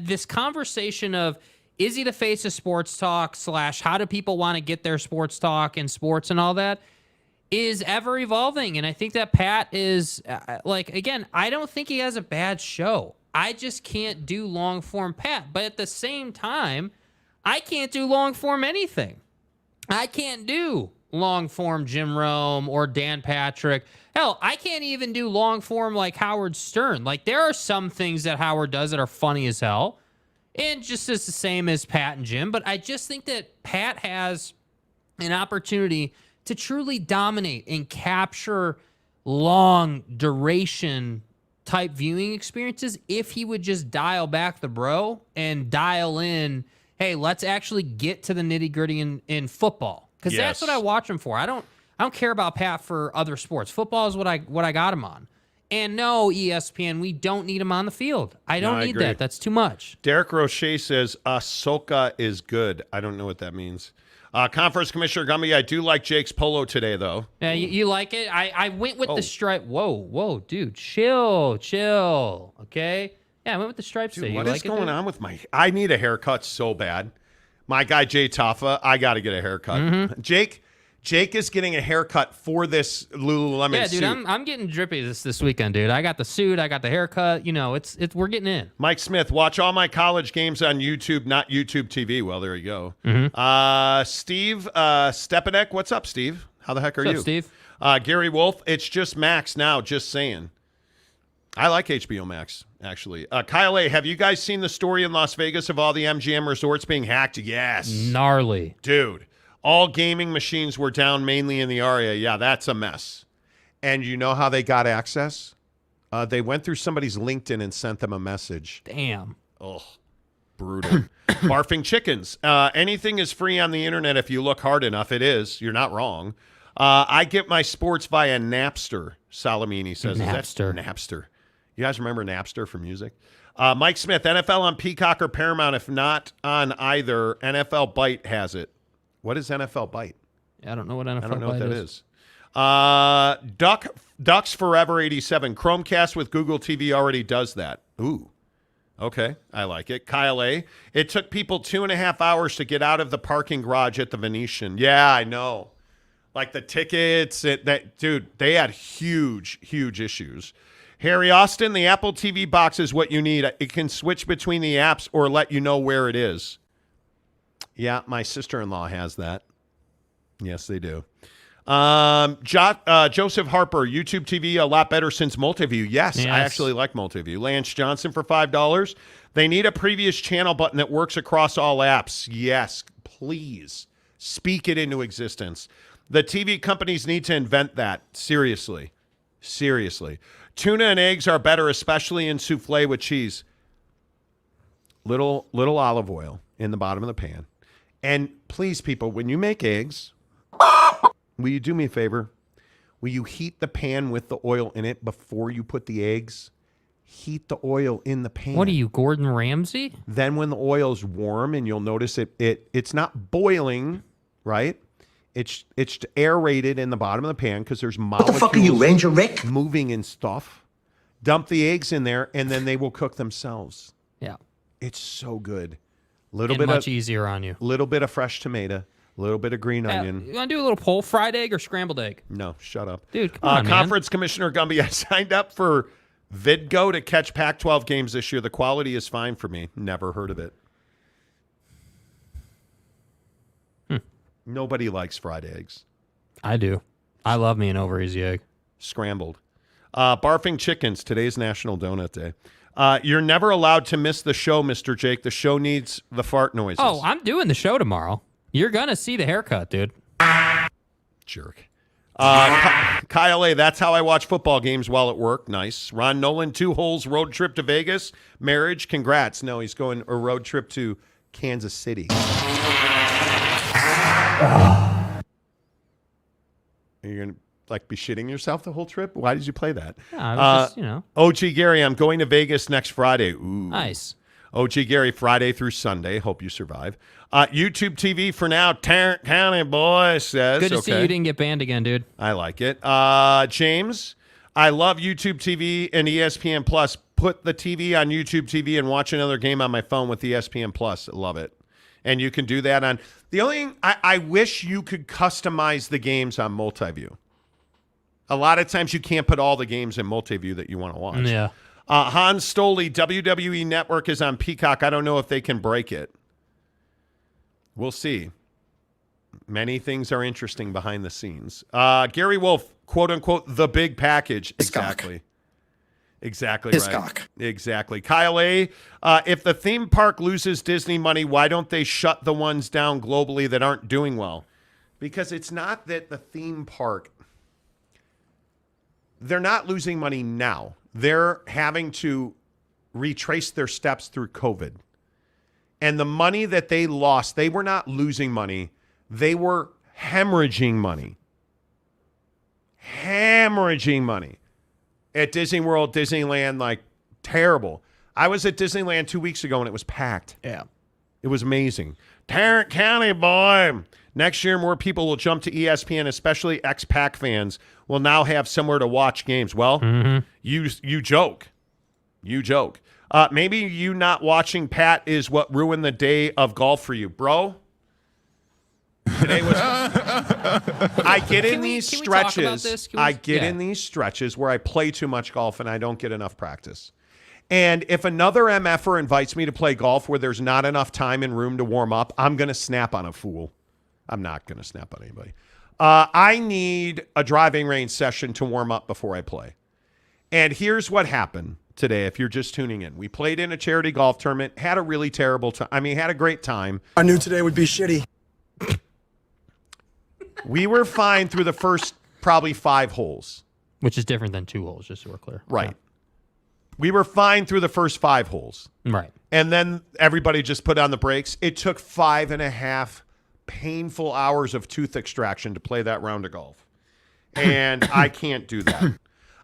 this conversation of, is he the face of sports talk / how do people want to get their sports talk and sports and all that, is ever evolving. And I think that Pat is again, I don't think he has a bad show. I just can't do long form Pat. But at the same time, I can't do long form anything. I can't do long form Jim Rome or Dan Patrick. Hell, I can't even do long form like Howard Stern. Like, there are some things that Howard does that are funny as hell, and just as the same as Pat and Jim. But I just think that Pat has an opportunity to truly dominate and capture long duration type viewing experiences if he would just dial back the bro and dial in, hey, let's actually get to the nitty gritty in football. Because that's what I watch him for. I don't care about Pat for other sports. Football is what I got him on. And no, ESPN, we don't need him on the field. I don't need that. That's too much. Derek Roche says, Ahsoka is good. I don't know what that means. Conference Commissioner Gumby, I do like Jake's polo today, though. Yeah, you like it? I went with the stripe. Whoa, dude. Chill. Okay? Yeah, I went with the stripes today. What is going on with my... I need a haircut so bad. My guy, Jay Taffa, I got to get a haircut. Mm-hmm. Jake is getting a haircut for this Lululemon suit. Yeah, dude, I'm getting drippy this weekend, dude. I got the suit, I got the haircut. You know, we're getting in. Mike Smith, watch all my college games on YouTube, not YouTube TV. Well, there you go. Mm-hmm. Steve Stepanek, what's up, Steve? How the heck are you? What's up, Steve? Gary Wolf, it's just Max now, just saying. I like HBO Max, actually. Kyle A., have you guys seen the story in Las Vegas of all the MGM resorts being hacked? Yes. Gnarly. Dude. All gaming machines were down mainly in the area. Yeah, that's a mess. And you know how they got access? They went through somebody's LinkedIn and sent them a message. Damn. Ugh. Brutal. Barfing chickens. Anything is free on the internet if you look hard enough. It is. You're not wrong. I get my sports via Napster, Salamini says. Napster. Napster. You guys remember Napster for music? Mike Smith, NFL on Peacock or Paramount. If not on either, NFL Byte has it. What is NFL Byte? I don't know what NFL Byte is. I don't know what that is. Ducks Forever 87. Chromecast with Google TV already does that. Ooh. Okay. I like it. Kyle A. It took people 2.5 hours to get out of the parking garage at the Venetian. Yeah, I know. Like the tickets. Dude, they had huge issues. Harry Austin, the Apple TV box is what you need. It can switch between the apps or let you know where it is. Yeah, my sister-in-law has that. Yes, they do. Joseph Harper, YouTube TV, a lot better since Multiview. Yes, I actually like Multiview. Lance Johnson for $5. They need a previous channel button that works across all apps. Yes, please. Speak it into existence. The TV companies need to invent that. Seriously. Tuna and eggs are better, especially in souffle with cheese. Little olive oil in the bottom of the pan. And please, people, when you make eggs, will you do me a favor? Will you heat the pan with the oil in it before you put the eggs? heat the oil in the pan. What are you, Gordon Ramsay? Then when the oil's warm, and you'll notice it's not boiling, right? It's aerated in the bottom of the pan because there's molecules. What the fuck are you, Ranger Rick? Moving and stuff. Dump the eggs in there, and then they will cook themselves. Yeah. It's so good. Much easier on you. Little bit of fresh tomato, a little bit of green onion. You want to do a little poll? Fried egg or scrambled egg? No, shut up. Dude, come on, Conference Commissioner Gumby, I signed up for VidGo to catch Pac-12 games this year. The quality is fine for me. Never heard of it. Nobody likes fried eggs. I do. I love me an over easy egg. Scrambled. Barfing chickens. Today's National Donut Day. You're never allowed to miss the show, Mr. Jake. The show needs the fart noises. Oh, I'm doing the show tomorrow. You're going to see the haircut, dude. Jerk. Kyle A., that's how I watch football games while at work. Nice. Ron Nolan, 2 holes, road trip to Vegas. Marriage, congrats. No, he's going a road trip to Kansas City. Are you going to be shitting yourself the whole trip? Why did you play that? Yeah, I was just, OG Gary, I'm going to Vegas next Friday. Ooh. Nice. OG Gary, Friday through Sunday. Hope you survive. YouTube TV for now. Tarrant County boy says. Good to see you didn't get banned again, dude. I like it. James, I love YouTube TV and ESPN Plus. Put the TV on YouTube TV and watch another game on my phone with ESPN Plus. I love it. And you can do that on. The only thing, I wish you could customize the games on multi-view. A lot of times you can't put all the games in multi-view that you want to watch. Yeah. Hans Stoley, WWE Network is on Peacock. I don't know if they can break it. We'll see. Many things are interesting behind the scenes. Gary Wolf, quote unquote, the big package. Exactly. Exactly right. Exactly. Kyle A., if the theme park loses Disney money, why don't they shut the ones down globally that aren't doing well? Because it's not that the theme park, they're not losing money now. They're having to retrace their steps through COVID. And the money that they lost, they were not losing money. They were hemorrhaging money. Hemorrhaging money. At Disney World, Disneyland, terrible. I was at Disneyland 2 weeks ago, and it was packed. Yeah. It was amazing. Tarrant County, boy. Next year, more people will jump to ESPN, especially ex-Pac fans will now have somewhere to watch games. Well, you joke. You joke. Maybe you not watching Pat is what ruined the day of golf for you, bro. Today was. I get in these stretches. I get in these stretches where I play too much golf and I don't get enough practice. And if another MFer invites me to play golf where there's not enough time and room to warm up, I'm going to snap on a fool. I'm not going to snap on anybody. I need a driving range session to warm up before I play. And here's what happened today, if you're just tuning in. We played in a charity golf tournament, had a really terrible time. I mean, had a great time. I knew today would be shitty. We were fine through the first probably 5 holes. Which is different than 2 holes, just so we're clear. Right. Yeah. We were fine through the first 5 holes. Right. And then everybody just put on the brakes. It took 5.5 painful hours of tooth extraction to play that round of golf. And I can't do that.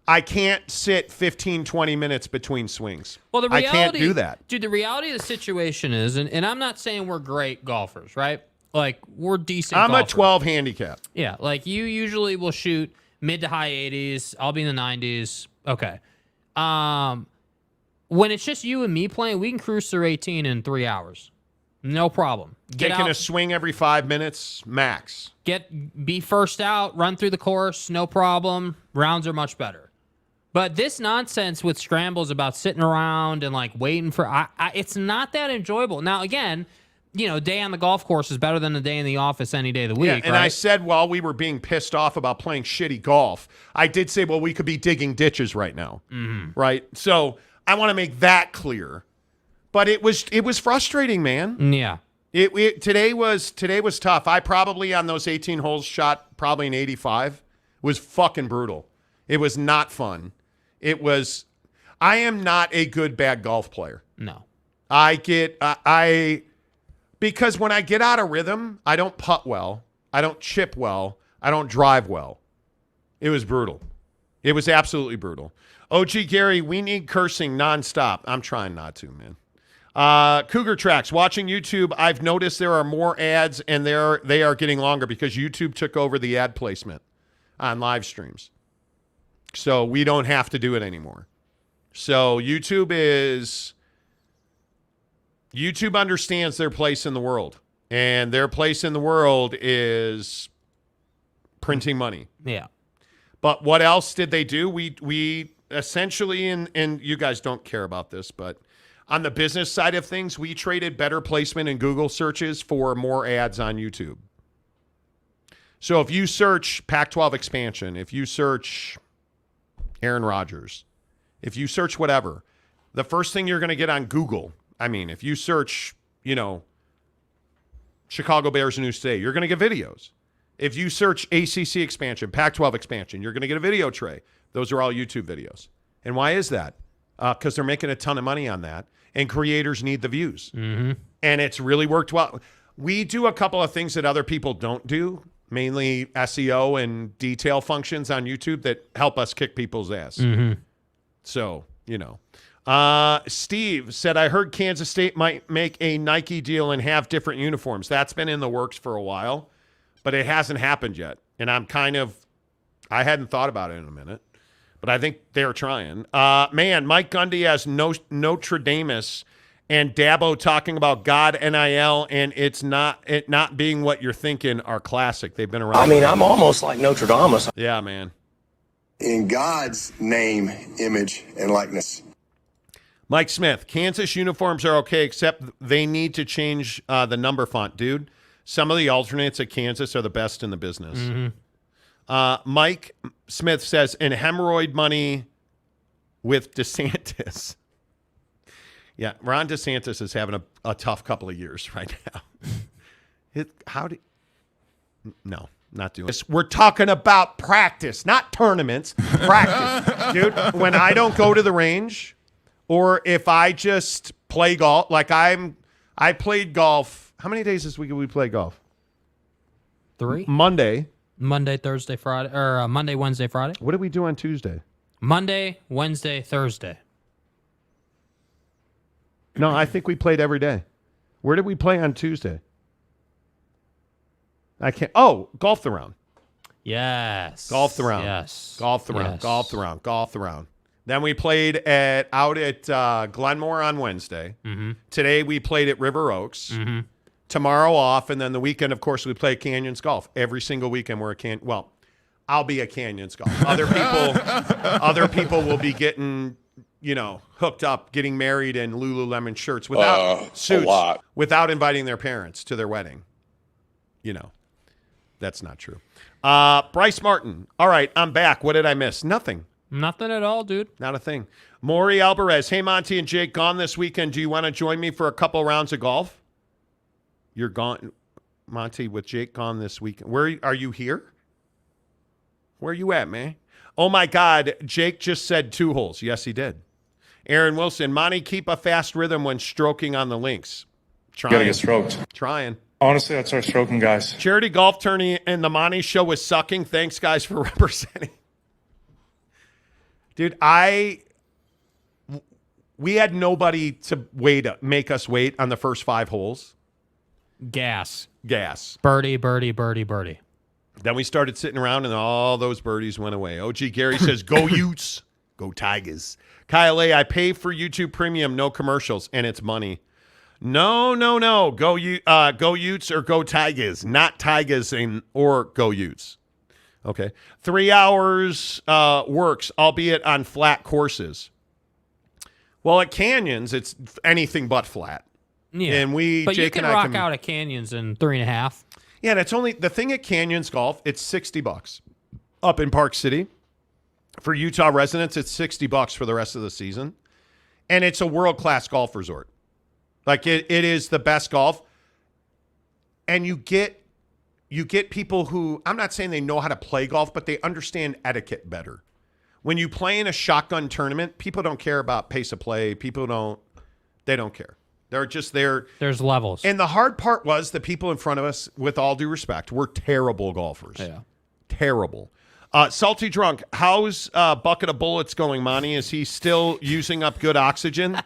I can't sit 15, 20 minutes between swings. Well, the reality, I can't do that. Dude, the reality of the situation is, and I'm not saying we're great golfers, right? We're decent golfers. I'm a 12 handicap. Yeah, you usually will shoot mid to high 80s. I'll be in the 90s. Okay. When it's just you and me playing, we can cruise through 18 in 3 hours. No problem. Taking a swing every 5 minutes, max. Be first out, run through the course, no problem. Rounds are much better. But this nonsense with scrambles about sitting around and waiting for, it's not that enjoyable. Now, again, day on the golf course is better than a day in the office any day of the week. Yeah, and right? I said while we were being pissed off about playing shitty golf, I did say, well, we could be digging ditches right now. Mm-hmm. Right? So I want to make that clear. But it was frustrating, man. Yeah. Today was tough. I probably on those 18 holes shot probably an 85. It was fucking brutal. It was not fun. I am not a good bad golf player. No. Because when I get out of rhythm, I don't putt well. I don't chip well. I don't drive well. It was brutal. It was absolutely brutal. OG Gary, we need cursing nonstop. I'm trying not to, man. Cougar Tracks, watching YouTube, I've noticed there are more ads and they are getting longer because YouTube took over the ad placement on live streams. So we don't have to do it anymore. So YouTube understands their place in the world. And their place in the world is printing money. Yeah. But what else did they do? We essentially, and you guys don't care about this, but on the business side of things, we traded better placement in Google searches for more ads on YouTube. So if you search Pac-12 expansion, if you search Aaron Rodgers, if you search whatever, the first thing you're going to get on Google, I mean, if you search, Chicago Bears news today, you're going to get videos. If you search ACC expansion, Pac-12 expansion, you're going to get a video tray. Those are all YouTube videos. And why is that? Because they're making a ton of money on that, and creators need the views. Mm-hmm. And it's really worked well. We do a couple of things that other people don't do, mainly SEO and detail functions on YouTube that help us kick people's ass. Mm-hmm. So, Steve said, I heard Kansas State might make a Nike deal and have different uniforms. That's been in the works for a while, but it hasn't happened yet. And I hadn't thought about it in a minute. But I think they're trying. Mike Gundy has Notre Damus and Dabo talking about God NIL and it not being what you're thinking are classic. They've been around. I mean, I'm almost like Notre Dame. Yeah, man. In God's name, image, and likeness. Mike Smith, Kansas uniforms are okay, except they need to change the number font, dude. Some of the alternates at Kansas are the best in the business. Mm-hmm. Mike Smith says, and hemorrhoid money with DeSantis. Yeah, Ron DeSantis is having a tough couple of years right now. No, not doing this. We're talking about practice, not tournaments. Practice. Dude, when I don't go to the range or if I just play golf, like I played golf. How many days this week did we play golf? 3. Monday, Thursday, Friday, or Monday, Wednesday, Friday. What did we do on Tuesday? Monday, Wednesday, Thursday. No, I think we played every day. Where did we play on Tuesday? I can't. Oh, golf the round. Yes. Golf the round. Yes. Golf the round. Yes. Golf the round. Golf the round. Then we played out at Glenmore on Wednesday. Mm-hmm. Today we played at River Oaks. Mm-hmm. Tomorrow off, and then the weekend, of course, we play Canyons Golf. Every single weekend we're Well, I'll be at Canyons Golf. Other people will be getting, hooked up, getting married in Lululemon shirts without suits, without inviting their parents to their wedding. That's not true. Bryce Martin. All right, I'm back. What did I miss? Nothing. Nothing at all, dude. Not a thing. Maury Alvarez. Hey, Monty and Jake, gone this weekend. Do you want to join me for a couple rounds of golf? You're gone, Monty, with Jake gone this weekend. Where are you here? Where are you at, man? Oh, my God. Jake just said 2 holes. Yes, he did. Aaron Wilson. Monty, keep a fast rhythm when stroking on the links. Trying. Gotta get stroked. Trying. Honestly, that's our stroking, guys. Charity golf tourney and the Monty Show was sucking. Thanks, guys, for representing. Dude, we had nobody to make us wait on the first 5 holes. Gas. Birdie. Then we started sitting around, and all those birdies went away. OG Gary says, go Utes. Go Tigers. Kyle A., I pay for YouTube Premium, no commercials, and it's money. No. Go Utes or go Tigers. Not Tigers or go Utes. Okay. 3 hours works, albeit on flat courses. Well, at Canyons, it's anything but flat. Yeah, and but Jake you can rock out at Canyons in 3.5. Yeah, that's only the thing at Canyons Golf. It's $60 up in Park City. For Utah residents, it's $60 for the rest of the season, and it's a world-class golf resort. Like it is the best golf, and you get people who, I'm not saying they know how to play golf, but they understand etiquette better. When you play in a shotgun tournament, people don't care about pace of play. They don't care. They're just there. There's levels. And the hard part was the people in front of us, with all due respect, were terrible golfers. Yeah. Terrible. Salty Drunk, how's Bucket of Bullets going, Monty? Is he still using up good oxygen?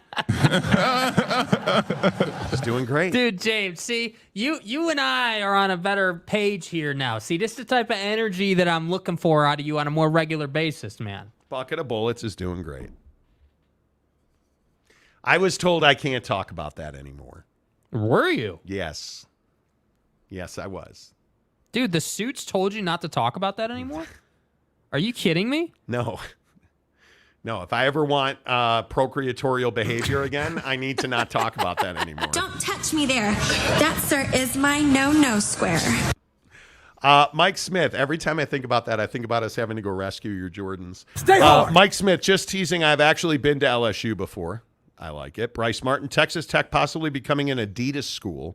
He's doing great. Dude, James, see, you and I are on a better page here now. See, this is the type of energy that I'm looking for out of you on a more regular basis, man. Bucket of Bullets is doing great. I was told I can't talk about that anymore. Were you? Yes. Yes, I was. Dude, the suits told you not to talk about that anymore? Are you kidding me? No. No, if I ever want procreatorial behavior again, I need to not talk about that anymore. Don't touch me there. That, sir, is my no-no square. Mike Smith, every time I think about that, I think about us having to go rescue your Jordans. Stay hard. Mike Smith, just teasing, I've actually been to LSU before. I like it. Bryce Martin, Texas Tech possibly becoming an Adidas school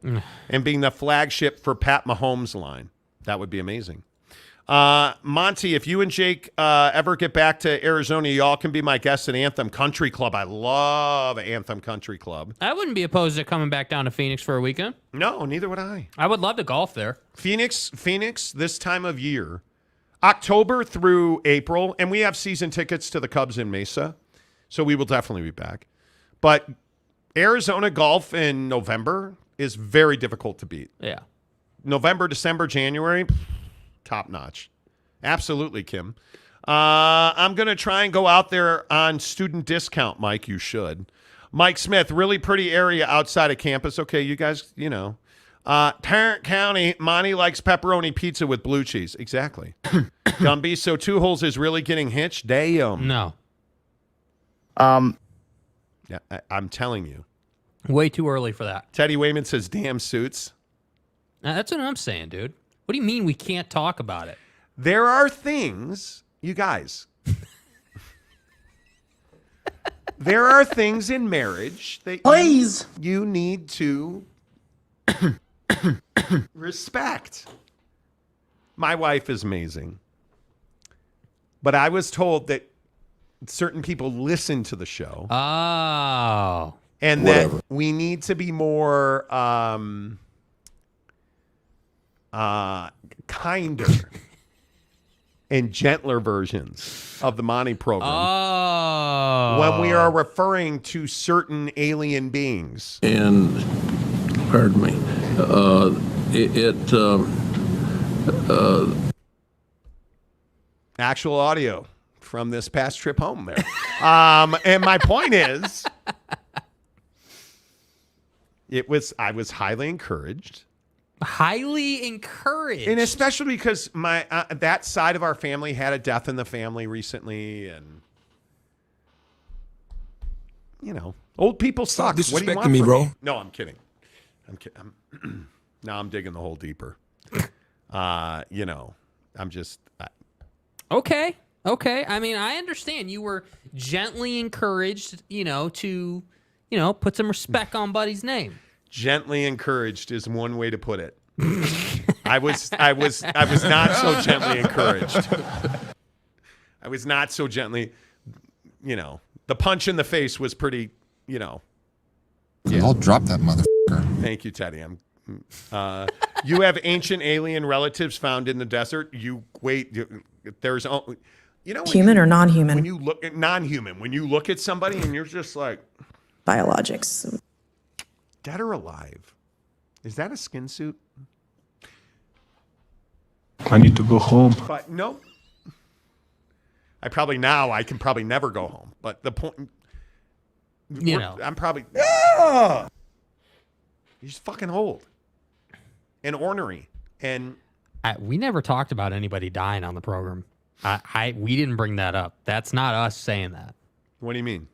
and being the flagship for Pat Mahomes' line. That would be amazing. Monty, if you and Jake ever get back to Arizona, y'all can be my guests at Anthem Country Club. I love Anthem Country Club. I wouldn't be opposed to coming back down to Phoenix for a weekend. No, neither would I. I would love to golf there. Phoenix, this time of year, October through April, and we have season tickets to the Cubs in Mesa, so we will definitely be back. But Arizona golf in November is very difficult to beat. Yeah. November, December, January, top notch. Absolutely, Kim. I'm going to try and go out there on student discount, Mike. You should. Mike Smith, really pretty area outside of campus. Okay, you guys, you know. Tarrant County, Monty likes pepperoni pizza with blue cheese. Exactly. Gumby, so Two Holes is really getting hitched? Damn. No. Yeah, I'm telling you. Way too early for that. Teddy Wayman says, damn suits. That's what I'm saying, dude. What do you mean we can't talk about it? There are things, you guys. There are things in marriage that you need to respect. My wife is amazing. But I was told that certain people listen to the show. Oh. And that we need to be more kinder and gentler versions of the Monty program. Oh. When we are referring to certain alien beings. And, pardon me, actual audio from this past trip home there. And my point is, I was highly encouraged. Highly encouraged. And especially because my that side of our family had a death in the family recently, and you know, old people suck. What do you want me, from bro? me? No, I'm kidding. I'm kidding. Now I'm digging the hole deeper. You know, I'm just Okay. I mean, I understand you were gently encouraged, to, put some respect on Buddy's name. Gently encouraged is one way to put it. I was not so gently encouraged. I was not so gently, the punch in the face was pretty, Yeah. I'll drop that motherfucker. Thank you, Teddy. You have ancient alien relatives found in the desert. There's, human or non-human? When you look at non-human, when you look at somebody and you're just like, biologics. Dead or alive? Is that a skin suit? I need to go home. But no. I can probably never go home. But the point, I'm probably, you're just fucking old and ornery. And we never talked about anybody dying on the program. We didn't bring that up. That's not us saying that. What do you mean?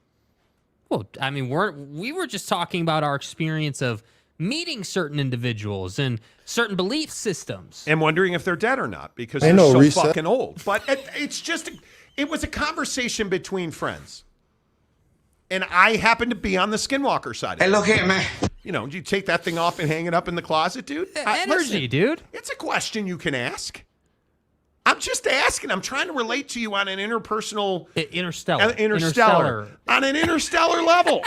Well, I mean, we were just talking about our experience of meeting certain individuals and certain belief systems. And wondering if they're dead or not because they're so fucking old. But it was a conversation between friends. And I happened to be on the Skinwalker side. Hey, look here, man. You take that thing off and hang it up in the closet, dude? Energy, dude. It's a question you can ask. I'm just asking. I'm trying to relate to you on an interpersonal... Interstellar. On an interstellar level.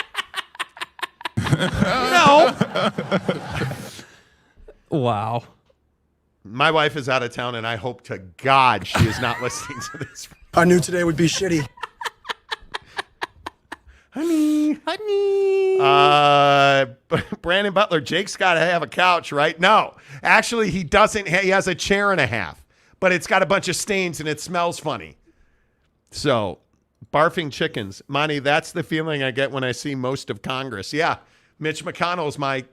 Wow. My wife is out of town, and I hope to God she is not listening to this. I knew today would be shitty. Honey. Brandon Butler, Jake's got to have a couch, right? No. Actually, he doesn't. He has a chair and a half, but it's got a bunch of stains, and it smells funny. So, barfing chickens. Monty, that's the feeling I get when I see most of Congress. Yeah, Mitch McConnell's my...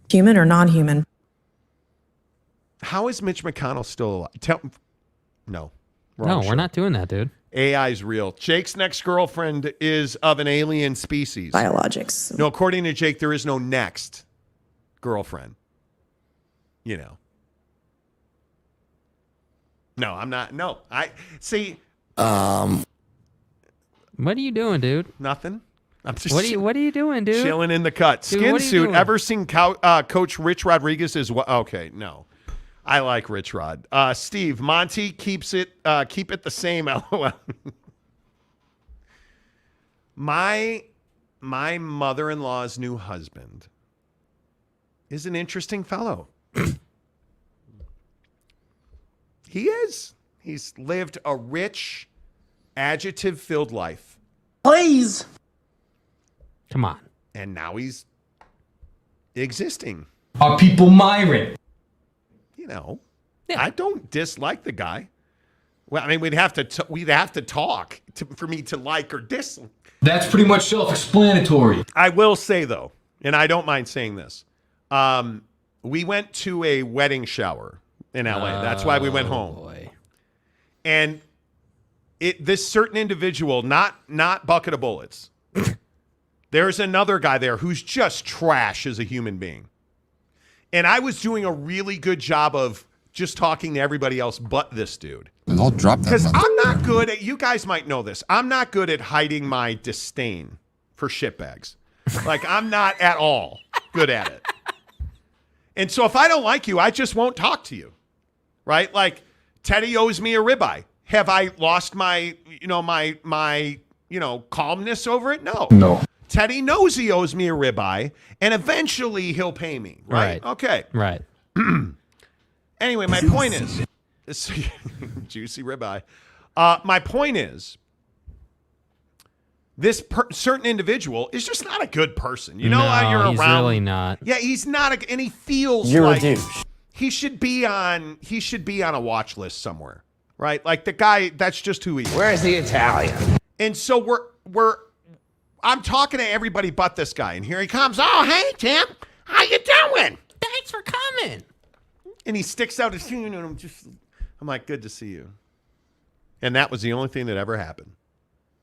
Human or non-human? How is Mitch McConnell still alive? No. No, we're not doing that, dude. AI's real. Jake's next girlfriend is of an alien species. Biologics. No, according to Jake, there is no next girlfriend. You know. No, I'm not. No, I see. What are you doing, dude? Nothing. I'm just. What are you doing, dude? Chilling in the cut. Dude, Skin what are you suit. doing? Ever seen Coach Rich Rodriguez? Okay, no. I like Rich Rod. Steve, Monty keep it the same. LOL. My mother-in-law's new husband is an interesting fellow. He is. He's lived a rich, adjective-filled life. Please. Come on. And now he's existing. Are people Myron? You know, yeah. I don't dislike the guy. Well, I mean, we'd have to talk for me to like or dislike. That's pretty much self-explanatory. I will say though, and I don't mind saying this, we went to a wedding shower in LA. That's why we went home. Boy. And this certain individual, not bucket of bullets. There's another guy there who's just trash as a human being. And I was doing a really good job of just talking to everybody else but this dude. I'll drop that. Because I'm not good at, you guys might know this, I'm not good at hiding my disdain for shitbags. Like, I'm not at all good at it. And so if I don't like you, I just won't talk to you. Right? Like, Teddy owes me a ribeye. Have I lost my calmness over it? No. No. Teddy knows he owes me a ribeye, and eventually he'll pay me, right? Okay. Right. Anyway, my point is, juicy ribeye. My point is, this certain individual is just not a good person. You know how you're he's around. Really not. Yeah, he's not, and he feels You're like a douche. he should be on a watch list somewhere, right? Like the guy, that's just who he is. Where's the Italian? And so I'm talking to everybody but this guy, and here he comes. Oh, hey, Tim. How you doing? Thanks for coming. And he sticks out his hand, and I'm like, good to see you. And that was the only thing that ever happened.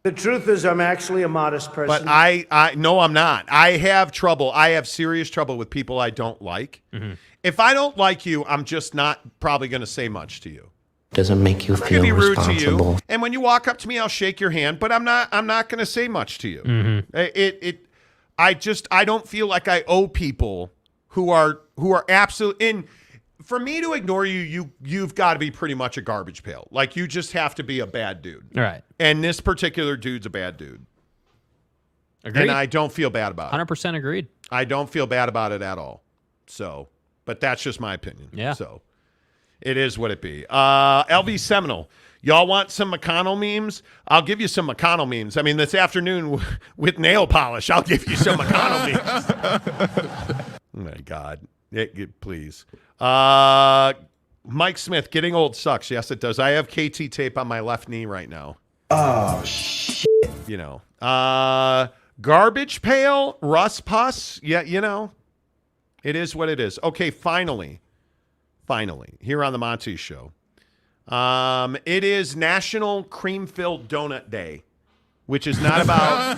The truth is, I'm actually a modest person. But I no, I'm not. I have trouble. I have serious trouble with people I don't like. Mm-hmm. If I don't like you, I'm just not probably going to say much to you. Doesn't make you I'm feel be rude responsible. to you. And when you walk up to me, I'll shake your hand, but I'm not going to say much to you. Mm-hmm. I don't feel like I owe people who are absolute. And for me to ignore you've got to be pretty much a garbage pail. Like, you just have to be a bad dude. Right. And this particular dude's a bad dude. Agreed. And I don't feel bad about it. 100% agreed. I don't feel bad about it at all. So, but that's just my opinion. Yeah. So it is what it be. LV Seminole, y'all want some McConnell memes? I'll give you some McConnell memes. I mean, this afternoon with nail polish, I'll give you some McConnell memes. Oh my God. Please. Mike Smith, getting old sucks. Yes, it does. I have KT tape on my left knee right now. Oh, shit. You know. Garbage pail, Russ Puss. Yeah, you know. It is what it is. Okay, finally, here on the Monty Show. It is National Cream-Filled Donut Day, which is not about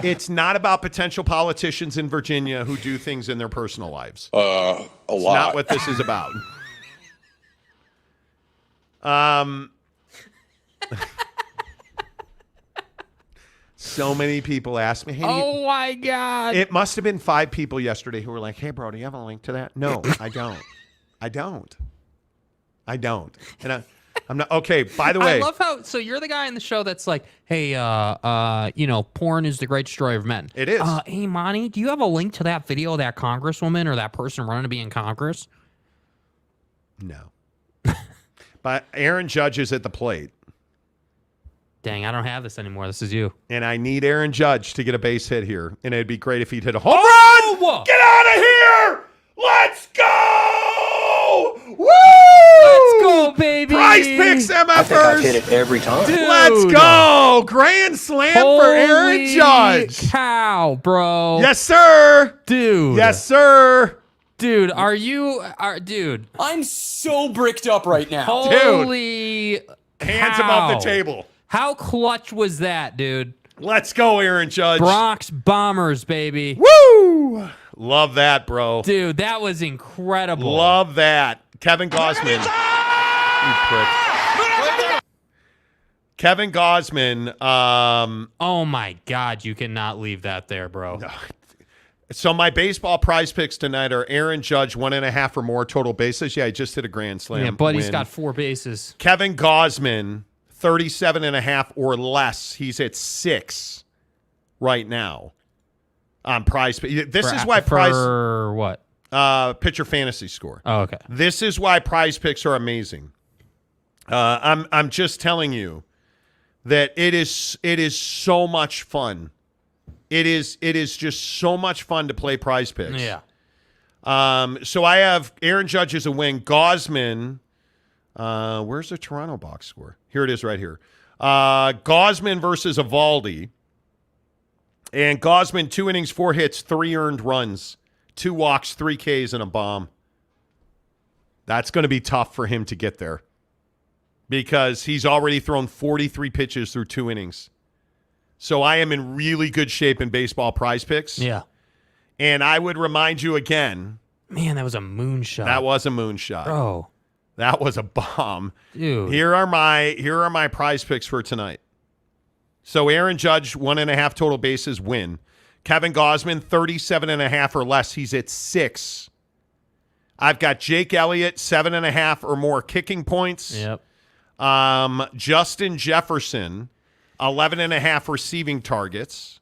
it's not about potential politicians in Virginia who do things in their personal lives. A It's lot. not what this is about. So many people asked me, hey, Oh my God. it must have been 5 people yesterday who were like, hey, bro, do you have a link to that? No, I don't. And I'm not. Okay, by the way. I love how, so you're the guy in the show that's like, hey, porn is the great destroyer of men. It is. Hey, Monty, do you have a link to that video of that congresswoman or that person running to be in Congress? No. But Aaron Judge is at the plate. Dang, I don't have this anymore. This is you. And I need Aaron Judge to get a base hit here. And it'd be great if he'd hit a home run. Get out of here. Let's go. Woo! Let's go, baby. Prize Picks MFers. I think I've hit it every time. Dude. Let's go. Grand slam for Aaron Judge. Cow, bro. Yes, sir. Dude. Yes, sir. Dude, dude. I'm so bricked up right now. Holy Hands cow. above the table. How clutch was that, dude? Let's go, Aaron Judge. Bronx Bombers, baby. Woo! Love that, bro. Dude, that was incredible. Love that. Kevin Gosman. You prick. Kevin Gosman. Oh, my God. You cannot leave that there, bro. So my baseball prize picks tonight are Aaron Judge, 1.5 or more total bases. Yeah, he just hit a grand slam. Yeah, but he's win. got 4 bases. Kevin Gosman, 37.5 or less. He's at 6 right now on prize. This is why prize. For what? Pitcher fantasy score. Oh, okay. This is why prize picks are amazing. I'm just telling you that it is so much fun. It is just so much fun to play prize picks. Yeah. So I have Aaron Judge as a win. Gosman. Where's the Toronto box score? Here it is right here. Gosman versus Evaldi. And Gosman, 2 innings, 4 hits, 3 earned runs, 2 walks, 3 Ks, and a bomb. That's going to be tough for him to get there because he's already thrown 43 pitches through 2 innings. So I am in really good shape in baseball prize picks. Yeah. And I would remind you again. Man, that was a moonshot. That was a moonshot. Bro. That was a bomb. Dude. Here are my prize picks for tonight. So Aaron Judge, 1.5 total bases, win. Kevin Gosman, 37.5 or less. He's at 6. I've got Jake Elliott, 7.5 or more kicking points. Yep. Justin Jefferson, 11.5 receiving targets.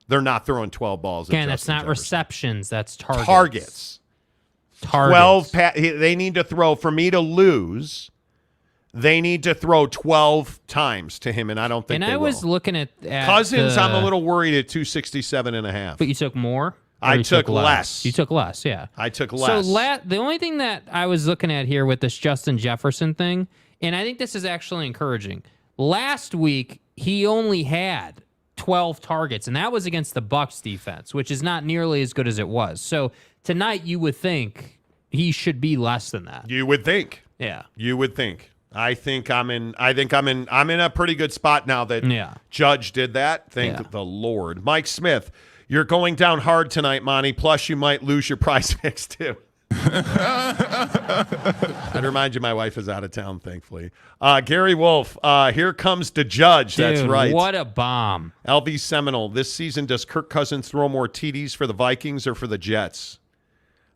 They're not throwing 12 balls. Again, that's not receptions. That's targets. Targets. 12. They need to throw, for me to lose, they need to throw 12 times to him, and I don't think and they I was will. looking at Cousins, I'm a little worried at 267.5. But you took more? I took less. You took less, yeah. I took less. So the only thing that I was looking at here with this Justin Jefferson thing, and I think this is actually encouraging. Last week, he only had 12 targets, and that was against the Bucs defense, which is not nearly as good as it was. So tonight, you would think he should be less than that. You would think. Yeah. You would think. I think I'm in a pretty good spot now that Judge did that. Thank the Lord. Mike Smith, you're going down hard tonight, Monty. Plus, you might lose your prize picks too. I'd remind you, my wife is out of town, thankfully. Gary Wolf, here comes the Judge. Dude, that's right. What a bomb. LV Seminole, this season, does Kirk Cousins throw more TDs for the Vikings or for the Jets?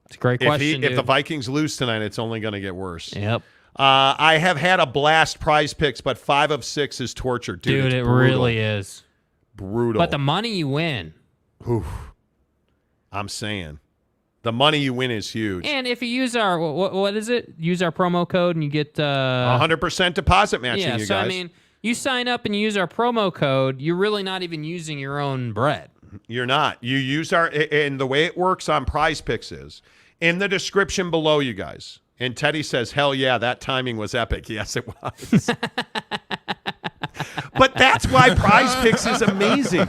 It's a great question, If the Vikings lose tonight, it's only going to get worse. Yep. I have had a blast prize picks, but 5 of 6 is torture. Dude, it really is. Brutal. But the money you win. Oof. I'm saying. The money you win is huge. And if you use our, what is it? Use our promo code and you get 100% deposit matching, you guys. I mean, you sign up and you use our promo code, you're really not even using your own bread. You're not. You use and the way it works on Prize Picks is, in the description below, you guys, and Teddy says, hell yeah, that timing was epic. Yes, it was. But that's why Prize Picks is amazing.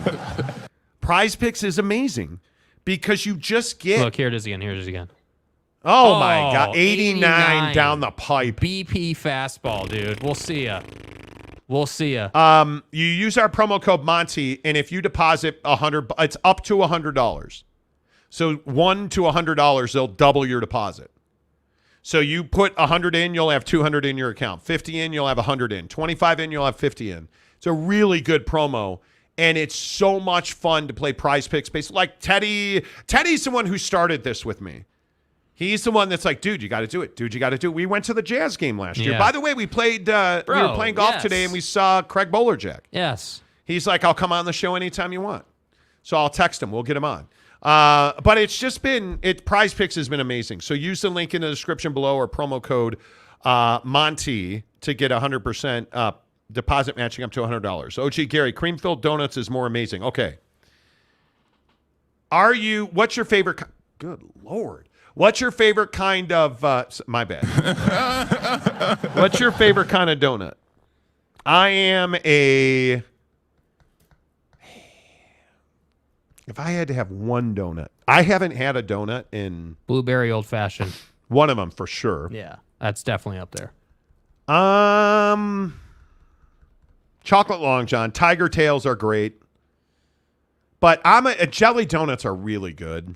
Prize Picks is amazing because you just get... Look, here it is again. Oh, my God. 89 down the pipe. BP fastball, dude. We'll see ya. You use our promo code Monty, and if you deposit $100, it's up to $100. So $1 to $100, they'll double your deposit. So you put 100 in, you'll have 200 in your account. 50 in, you'll have 100 in. 25 in, you'll have 50 in. It's a really good promo, and it's so much fun to play Prize Picks based. Like Teddy's the one who started this with me. He's the one that's like, dude, you got to do it. Dude, you got to do it. We went to the Jazz game last year. By the way, we played. We were playing golf today, and we saw Craig Bolerjack. Yes. He's like, I'll come on the show anytime you want. So I'll text him. We'll get him on. But it's just been Prize Picks has been amazing. So use the link in the description below or promo code Monty to get 100% deposit matching up to $100. OG Gary, cream-filled donuts is more amazing. Okay. What's your favorite? Good Lord. What's your favorite kind of, my bad. What's your favorite kind of donut? I am if I had to have one donut, I haven't had a donut in. Blueberry old fashioned. One of them for sure. Yeah, that's definitely up there. Chocolate Long John. Tiger Tails are great. But jelly donuts are really good.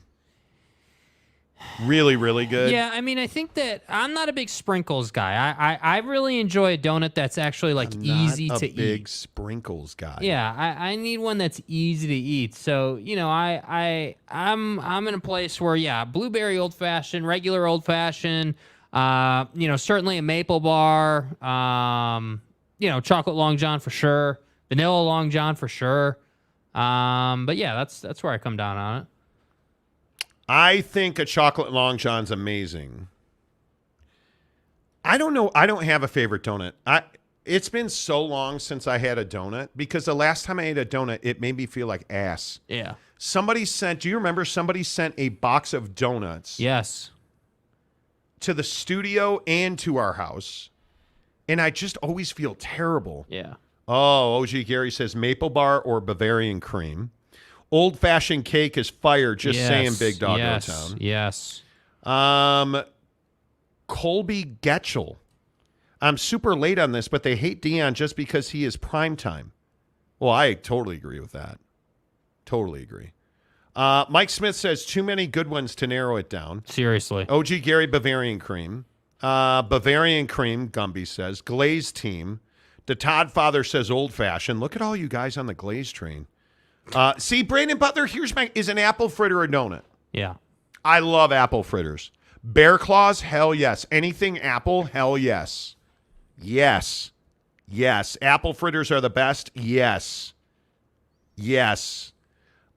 Really, really good. Yeah, I mean, I think that I'm not a big sprinkles guy. I really enjoy a donut that's actually easy to eat. Big sprinkles guy. Yeah, I need one that's easy to eat. So I'm in a place where blueberry old fashioned, regular old fashioned. Certainly a maple bar. Chocolate Long John for sure. Vanilla Long John for sure. But yeah, that's where I come down on it. I think a chocolate Long John's amazing. I don't know. I don't have a favorite donut. It's been so long since I had a donut because the last time I ate a donut, it made me feel like ass. Yeah. Do you remember somebody sent a box of donuts? Yes. To the studio and to our house. And I just always feel terrible. Yeah. Oh, OG Gary says maple bar or Bavarian cream. Old-fashioned cake is fire, just saying, Big Doggo Town. Yes. Colby Getchell. I'm super late on this, but they hate Deion just because he is primetime. Well, I totally agree with that. Totally agree. Mike Smith says, too many good ones to narrow it down. Seriously. OG Gary, Bavarian cream. Bavarian cream, Gumby says. Glaze team. The Todd Father says old-fashioned. Look at all you guys on the glaze train. See, Brandon Butler, is an apple fritter a donut? Yeah. I love apple fritters. Bear claws, hell yes. Anything apple, hell yes. Yes. Yes. Apple fritters are the best? Yes. Yes.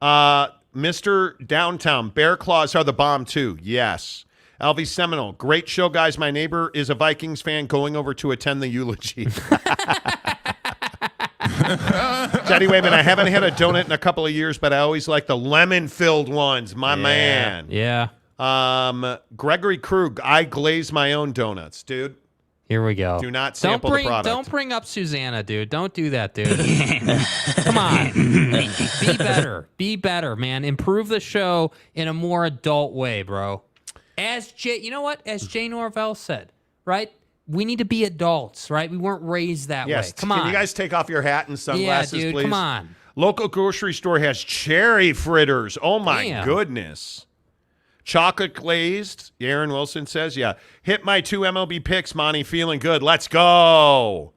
Mr. Downtown, bear claws are the bomb too. Yes. Alvy Seminole, great show, guys. My neighbor is a Vikings fan going over to attend the eulogy. Teddy Wayman, I haven't had a donut in a couple of years, but I always like the lemon-filled ones. My man. Yeah. Gregory Krug, I glaze my own donuts, dude. Here we go. Do not sample the product. Don't bring up Susanna, dude. Don't do that, dude. Come on. Be better. Be better, man. Improve the show in a more adult way, bro. As Jay Norvell said, right? We need to be adults, right? We weren't raised that way. Come on. Can you guys take off your hat and sunglasses, dude, please? Come on. Local grocery store has cherry fritters. Oh, my goodness. Chocolate glazed, Aaron Wilson says. Yeah. Hit my 2 MLB picks, Monty. Feeling good. Let's go.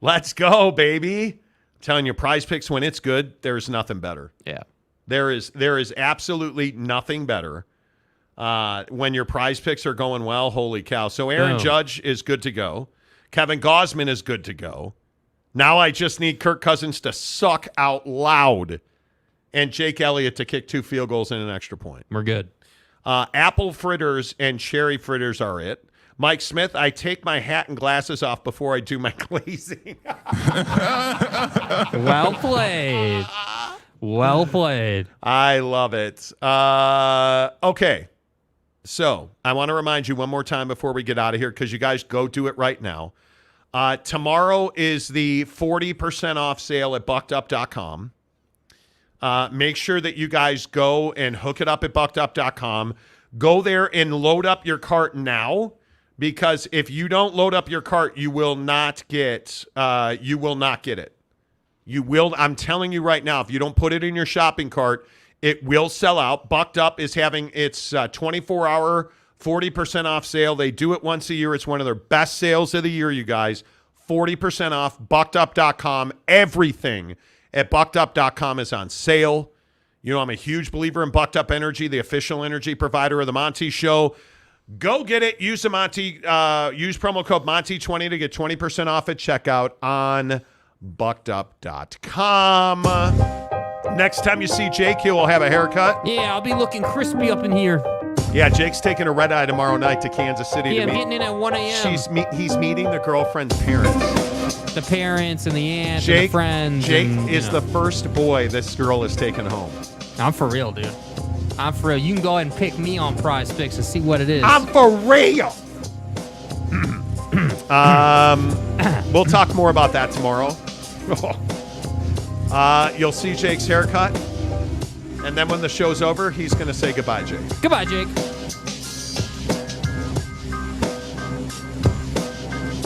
Let's go, baby. I'm telling you, Prize Picks, when it's good, there's nothing better. Yeah. There is absolutely nothing better. When your Prize Picks are going well, holy cow. So Aaron Judge is good to go. Kevin Gosman is good to go. Now I just need Kirk Cousins to suck out loud and Jake Elliott to kick 2 field goals and an extra point. We're good. Apple fritters and cherry fritters are it. Mike Smith, I take my hat and glasses off before I do my glazing. Well played. Well played. I love it. Okay. So I want to remind you one more time before we get out of here, because you guys go do it right now. Tomorrow is the 40% off sale at buckedup.com. Make sure that you guys go and hook it up at buckedup.com. Go there and load up your cart now, because if you don't load up your cart, you will not get it. You will. I'm telling you right now, if you don't put it in your shopping cart, it will sell out. Bucked Up is having its 24-hour 40% off sale. They do it once a year. It's one of their best sales of the year, you guys. 40% off, buckedup.com. Everything at buckedup.com is on sale. You know, I'm a huge believer in Bucked Up Energy, the official energy provider of the Monty Show. Go get it. Use the use promo code Monty20 to get 20% off at checkout on buckedup.com. Next time you see Jake, he will have a haircut. Yeah, I'll be looking crispy up in here. Yeah, Jake's taking a red eye tomorrow night to Kansas City Yeah, to I'm meet. getting in at 1 a.m. He's meeting the girlfriend's parents. The parents and the aunts Jake, and the friends. Jake and, is the first boy this girl is taking home. I'm for real, dude. I'm for real. You can go ahead and pick me on Prize Picks and see what it is. I'm for real. We'll talk more about that tomorrow. You'll see Jake's haircut. And then when the show's over, he's going to say goodbye, Jake. Goodbye, Jake.